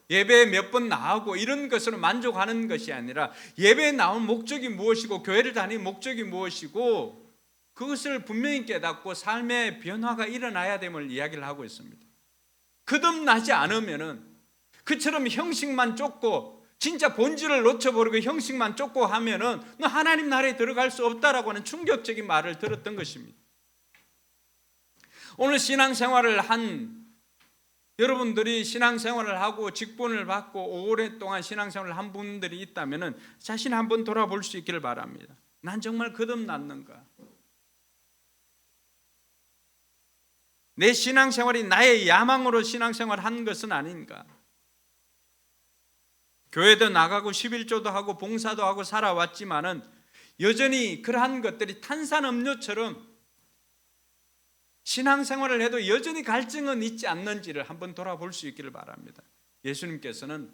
Speaker 3: 예배에 몇 번 나오고 이런 것으로 만족하는 것이 아니라 예배에 나온 목적이 무엇이고 교회를 다니는 목적이 무엇이고 그것을 분명히 깨닫고 삶의 변화가 일어나야 됨을 이야기를 하고 있습니다. 거듭나지 않으면은 그처럼 형식만 쫓고 진짜 본질을 놓쳐버리고 형식만 쫓고 하면은 너 하나님 나라에 들어갈 수 없다라고 하는 충격적인 말을 들었던 것입니다. 오늘 신앙생활을 한 여러분들이 신앙생활을 하고 직분을 받고 오랫동안 신앙생활을 한 분들이 있다면 자신 한번 돌아볼 수 있기를 바랍니다. 난 정말 거듭났는가? 내 신앙생활이 나의 야망으로 신앙생활을 한 것은 아닌가? 교회도 나가고 11조도 하고 봉사도 하고 살아왔지만은 여전히 그러한 것들이 탄산음료처럼 신앙생활을 해도 여전히 갈증은 있지 않는지를 한번 돌아볼 수 있기를 바랍니다. 예수님께서는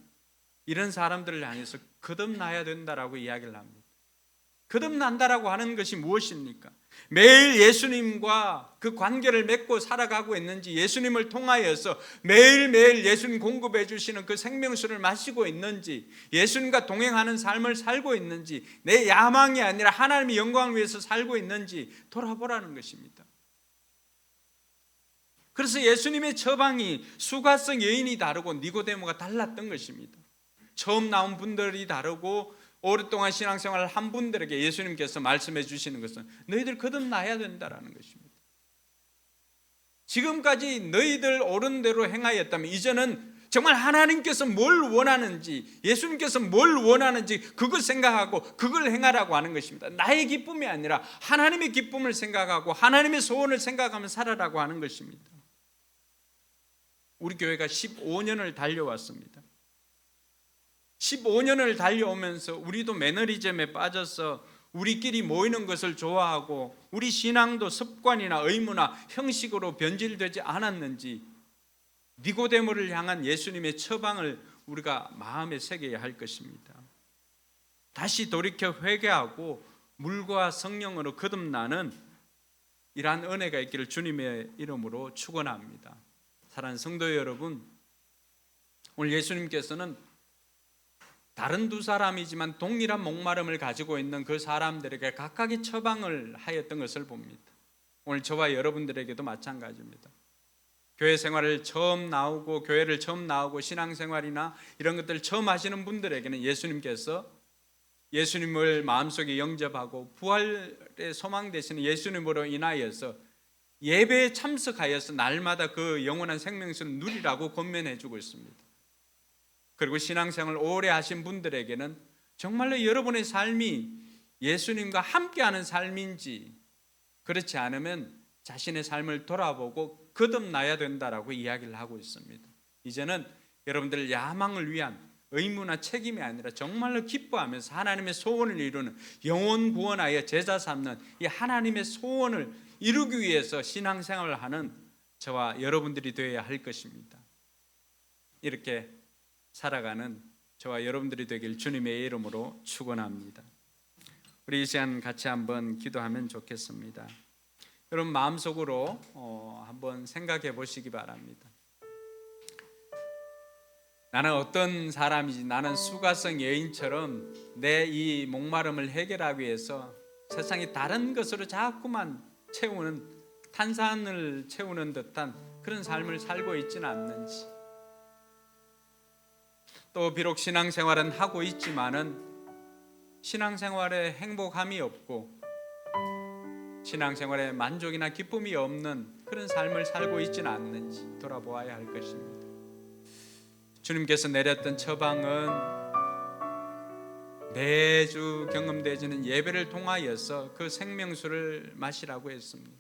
Speaker 3: 이런 사람들을 향해서 거듭나야 된다라고 이야기를 합니다. 거듭난다라고 하는 것이 무엇입니까? 매일 예수님과 그 관계를 맺고 살아가고 있는지, 예수님을 통하여서 매일매일 예수님 공급해 주시는 그 생명수를 마시고 있는지, 예수님과 동행하는 삶을 살고 있는지, 내 야망이 아니라 하나님의 영광을 위해서 살고 있는지 돌아보라는 것입니다. 그래서 예수님의 처방이 수가성 여인이 다르고 니고데모가 달랐던 것입니다. 처음 나온 분들이 다르고 오랫동안 신앙생활을 한 분들에게 예수님께서 말씀해 주시는 것은 너희들 거듭나야 된다라는 것입니다. 지금까지 너희들 옳은 대로 행하였다면 이제는 정말 하나님께서 뭘 원하는지, 예수님께서 뭘 원하는지 그걸 생각하고 그걸 행하라고 하는 것입니다. 나의 기쁨이 아니라 하나님의 기쁨을 생각하고 하나님의 소원을 생각하며 살아라고 하는 것입니다. 우리 교회가 15년을 달려왔습니다. 15년을 달려오면서 우리도 매너리즘에 빠져서 우리끼리 모이는 것을 좋아하고 우리 신앙도 습관이나 의무나 형식으로 변질되지 않았는지 니고데모를 향한 예수님의 처방을 우리가 마음에 새겨야 할 것입니다. 다시 돌이켜 회개하고 물과 성령으로 거듭나는 이러한 은혜가 있기를 주님의 이름으로 축원합니다. 사랑하는 성도 여러분, 오늘 예수님께서는 다른 두 사람이지만 동일한 목마름을 가지고 있는 그 사람들에게 각각의 처방을 하였던 것을 봅니다. 오늘 저와 여러분들에게도 마찬가지입니다. 교회 생활을 처음 나오고 교회를 처음 나오고 신앙생활이나 이런 것들을 처음 하시는 분들에게는 예수님께서 예수님을 마음속에 영접하고 부활의 소망 되시는 예수님으로 인하여서 예배에 참석하여서 날마다 그 영원한 생명수를 누리라고 권면해 주고 있습니다. 그리고 신앙생활을 오래 하신 분들에게는 정말로 여러분의 삶이 예수님과 함께하는 삶인지 그렇지 않으면 자신의 삶을 돌아보고 거듭나야 된다라고 이야기를 하고 있습니다. 이제는 여러분들 야망을 위한 의무나 책임이 아니라 정말로 기뻐하면서 하나님의 소원을 이루는 영혼 구원하여 제자 삼는 이 하나님의 소원을 이루기 위해서 신앙생활을 하는 저와 여러분들이 되어야 할 것입니다. 이렇게 살아가는 저와 여러분들이 되길 주님의 이름으로 축원합니다. 우리 이 시간 같이 한번 기도하면 좋겠습니다. 여러분 마음속으로 한번 생각해 보시기 바랍니다. 나는 어떤 사람이지? 나는 수가성 여인처럼 내 이 목마름을 해결하기 위해서 세상이 다른 것으로 자꾸만 채우는, 탄산을 채우는 듯한 그런 삶을 살고 있지는 않는지, 또 비록 신앙생활은 하고 있지만은 신앙생활에 행복함이 없고 신앙생활에 만족이나 기쁨이 없는 그런 삶을 살고 있지는 않는지 돌아보아야 할 것입니다. 주님께서 내렸던 처방은 매주 경험되어지는 예배를 통하여서 그 생명수를 마시라고 했습니다.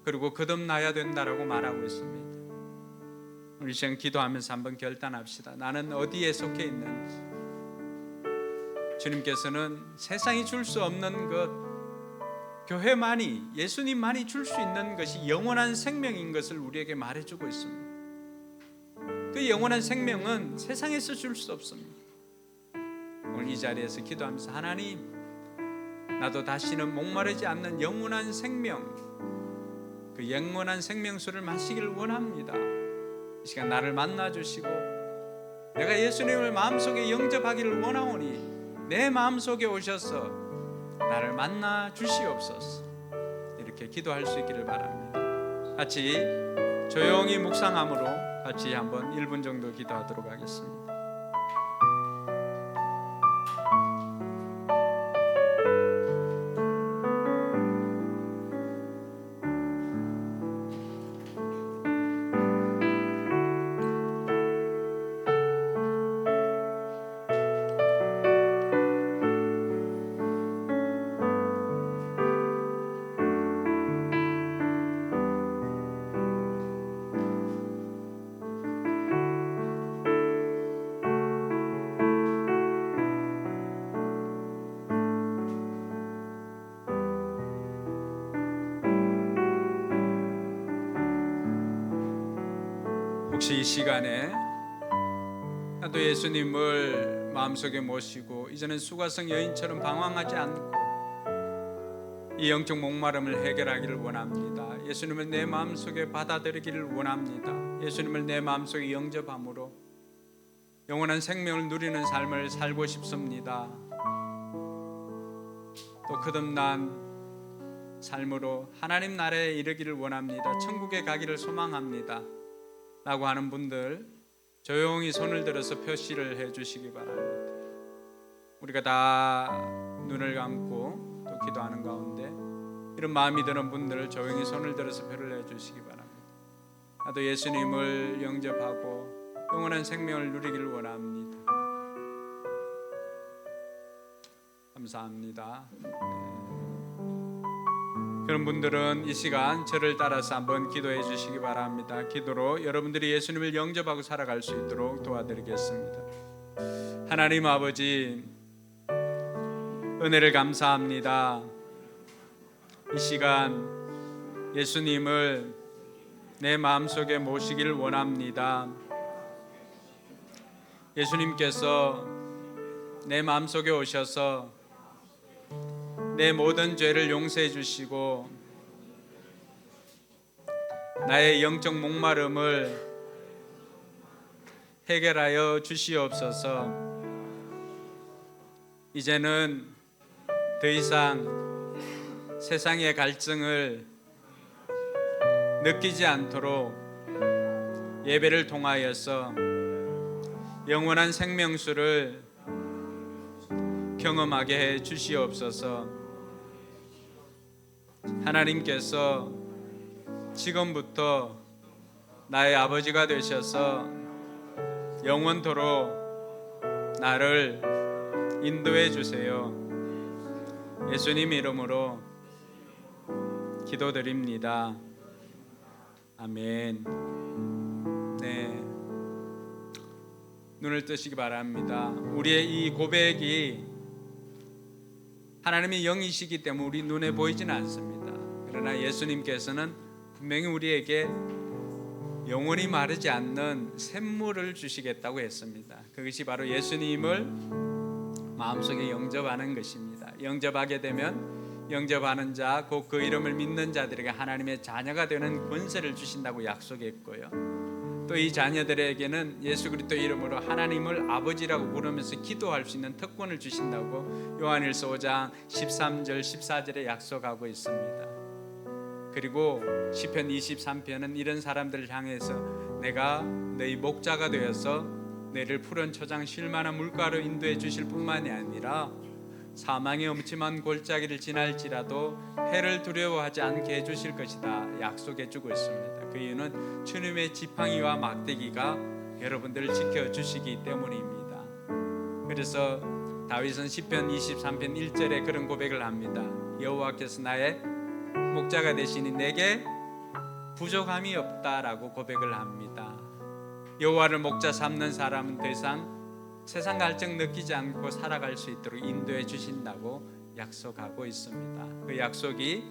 Speaker 3: 그리고 거듭나야 된다라고 말하고 있습니다. 우리 지금 기도하면서 한번 결단합시다. 나는 어디에 속해 있는지. 주님께서는 세상이 줄 수 없는 것, 교회만이, 예수님만이 줄 수 있는 것이 영원한 생명인 것을 우리에게 말해주고 있습니다. 그 영원한 생명은 세상에서 줄 수 없습니다. 오늘 이 자리에서 기도하면서 하나님, 나도 다시는 목마르지 않는 영원한 생명, 그 영원한 생명수를 마시기를 원합니다. 이 시간 나를 만나주시고 내가 예수님을 마음속에 영접하기를 원하오니 내 마음속에 오셔서 나를 만나 주시옵소서. 이렇게 기도할 수 있기를 바랍니다. 같이 조용히 묵상함으로 같이 한번 1분 정도 기도하도록 하겠습니다. 혹시 이 시간에 나도 예수님을 마음속에 모시고 이제는 수가성 여인처럼 방황하지 않고 이 영적 목마름을 해결하기를 원합니다. 예수님을 내 마음속에 받아들이기를 원합니다. 예수님을 내 마음속에 영접함으로 영원한 생명을 누리는 삶을 살고 싶습니다. 또 거듭난 삶으로 하나님 나라에 이르기를 원합니다. 천국에 가기를 소망합니다 라고 하는 분들 조용히 손을 들어서 표시를 해 주시기 바랍니다. 우리가 다 눈을 감고 또 기도하는 가운데 이런 마음이 드는 분들 조용히 손을 들어서 표를 해 주시기 바랍니다. 나도 예수님을 영접하고 영원한 생명을 누리기를 원합니다. 감사합니다. 그런 분들은 이 시간 저를 따라서 한번 기도해 주시기 바랍니다. 기도로 여러분들이 예수님을 영접하고 살아갈 수 있도록 도와드리겠습니다. 하나님 아버지, 은혜를 감사합니다. 이 시간 예수님을 내 마음속에 모시기를 원합니다. 예수님께서 내 마음속에 오셔서 내 모든 죄를 용서해 주시고 나의 영적 목마름을 해결하여 주시옵소서. 이제는 더 이상 세상의 갈증을 느끼지 않도록 예배를 통하여서 영원한 생명수를 경험하게 해 주시옵소서. 하나님께서 지금부터 나의 아버지가 되셔서 영원토록 나를 인도해 주세요. 예수님 이름으로 기도드립니다. 아멘. 네, 눈을 뜨시기 바랍니다. 우리의 이 고백이 하나님의 영이시기 때문에 우리 눈에 보이지는 않습니다. 그러나 예수님께서는 분명히 우리에게 영원히 마르지 않는 샘물을 주시겠다고 했습니다. 그것이 바로 예수님을 마음속에 영접하는 것입니다. 영접하게 되면 영접하는 자, 곧 그 이름을 믿는 자들에게 하나님의 자녀가 되는 권세를 주신다고 약속했고요. 또 이 자녀들에게는 예수 그리스도 이름으로 하나님을 아버지라고 부르면서 기도할 수 있는 특권을 주신다고 요한일서 5장 13절 14절에 약속하고 있습니다. 그리고 시편 23편은 이런 사람들을 향해서 내가 너희 목자가 되어서 너희를 푸른 초장 쉴 만한 물가로 인도해 주실 뿐만이 아니라 사망의 엄침한 골짜기를 지날지라도 해를 두려워하지 않게 해주실 것이다 약속해 주고 있습니다. 그 이유는 주님의 지팡이와 막대기가 여러분들을 지켜주시기 때문입니다. 그래서 다윗은 시편 23편 1절에 그런 고백을 합니다. 여호와께서 나의 목자가 되시니 내게 부족함이 없다라고 고백을 합니다. 여호와를 목자 삼는 사람은 더 이상 세상 갈증 느끼지 않고 살아갈 수 있도록 인도해 주신다고 약속하고 있습니다. 그 약속이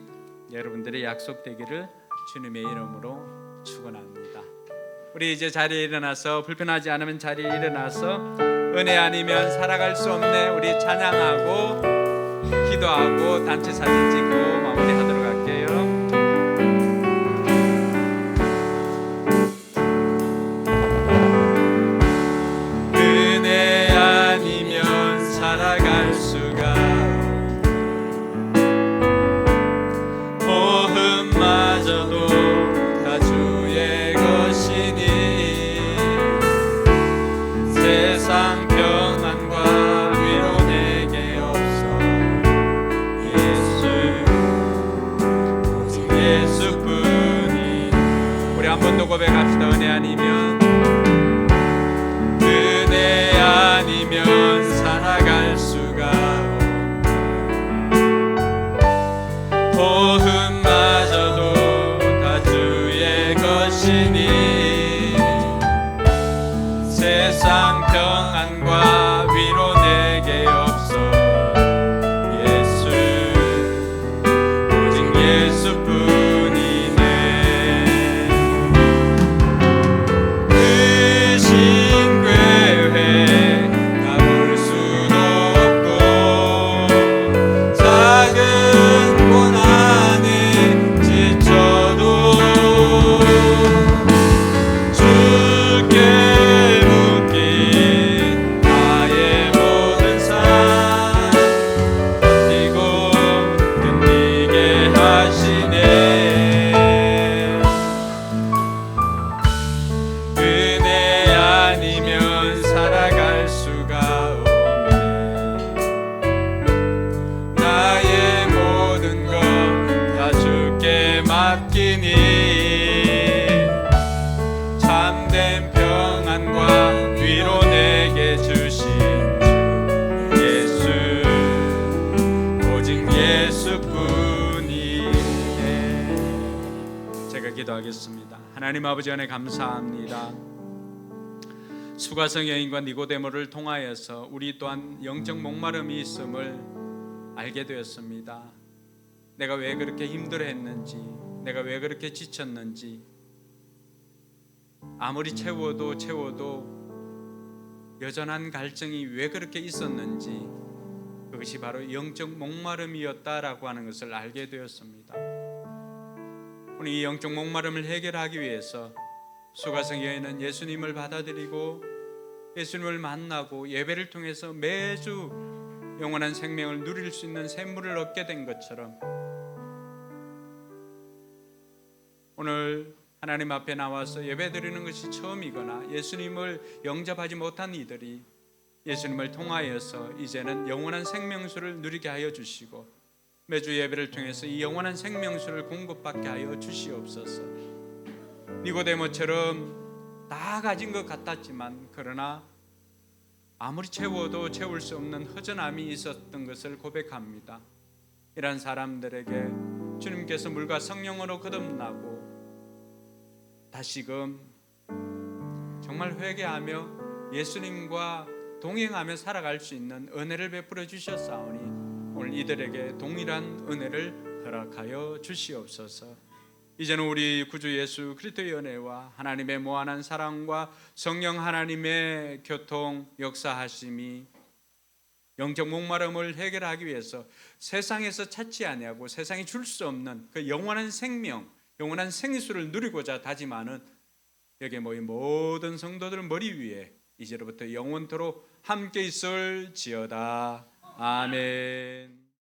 Speaker 3: 여러분들의 약속 되기를 주님의 이름으로 축원합니다. 우리 이제 자리에 일어나서, 불편하지 않으면 자리에 일어나서 은혜 아니면 살아갈 수 없네 우리 찬양하고 기도하고 단체 사진 찍고 마무리하도록 할게요. 은혜 아니면 살아갈 수가, 보험마저도 다 주의 예수뿐이. 우리 한 번 더 고백합시다. 은혜 아니면, 은혜 아니면 살아갈 수가 없네. 호흡마저도 다 주의 것이니 세상 평안과 위로 내게 없어. 예수, 오직 예수뿐이네. 그 신괴회 가볼 수도 없고 작은 고난에 지쳐도 주께 묻기 나의 모든 삶 버티고 견디게 하시네. 은혜 아니면 살아갈 수가 없네. 나의 모든 것 다 주께 맡기니 참된 평안과 위로 내게 주신 주 예수, 오직 예수뿐이네. 제가 기도하겠습니다. 하나님 아버지 은혜 감사합니다. 수가성 여인과 니고데모를 통하여서 우리 또한 영적 목마름이 있음을 알게 되었습니다. 내가 왜 그렇게 힘들어했는지, 내가 왜 그렇게 지쳤는지, 아무리 채워도 여전한 갈증이 왜 그렇게 있었는지, 그것이 바로 영적 목마름이었다라고 하는 것을 알게 되었습니다. 오늘 이 영적 목마름을 해결하기 위해서 수가성 여인은 예수님을 받아들이고 예수님을 만나고 예배를 통해서 매주 영원한 생명을 누릴 수 있는 샘물을 얻게 된 것처럼 오늘 하나님 앞에 나와서 예배드리는 것이 처음이거나 예수님을 영접하지 못한 이들이 예수님을 통하여서 이제는 영원한 생명수를 누리게 하여 주시고 매주 예배를 통해서 이 영원한 생명수를 공급받게 하여 주시옵소서. 니고데모처럼 다 가진 것 같았지만 그러나 아무리 채워도 채울 수 없는 허전함이 있었던 것을 고백합니다. 이런 사람들에게 주님께서 물과 성령으로 거듭나고 다시금 정말 회개하며 예수님과 동행하며 살아갈 수 있는 은혜를 베풀어 주셨사오니 오늘 이들에게 동일한 은혜를 허락하여 주시옵소서. 이제는 우리 구주 예수 그리스도의 은혜와 하나님의 무한한 사랑과 성령 하나님의 교통 역사하심이 영적 목마름을 해결하기 위해서 세상에서 찾지 아니하고 세상이 줄 수 없는 그 영원한 생명, 영원한 생수를 누리고자 다짐하는 여기에 모인 모든 성도들 머리 위에 이제로부터 영원토록 함께 있을지어다. 아멘.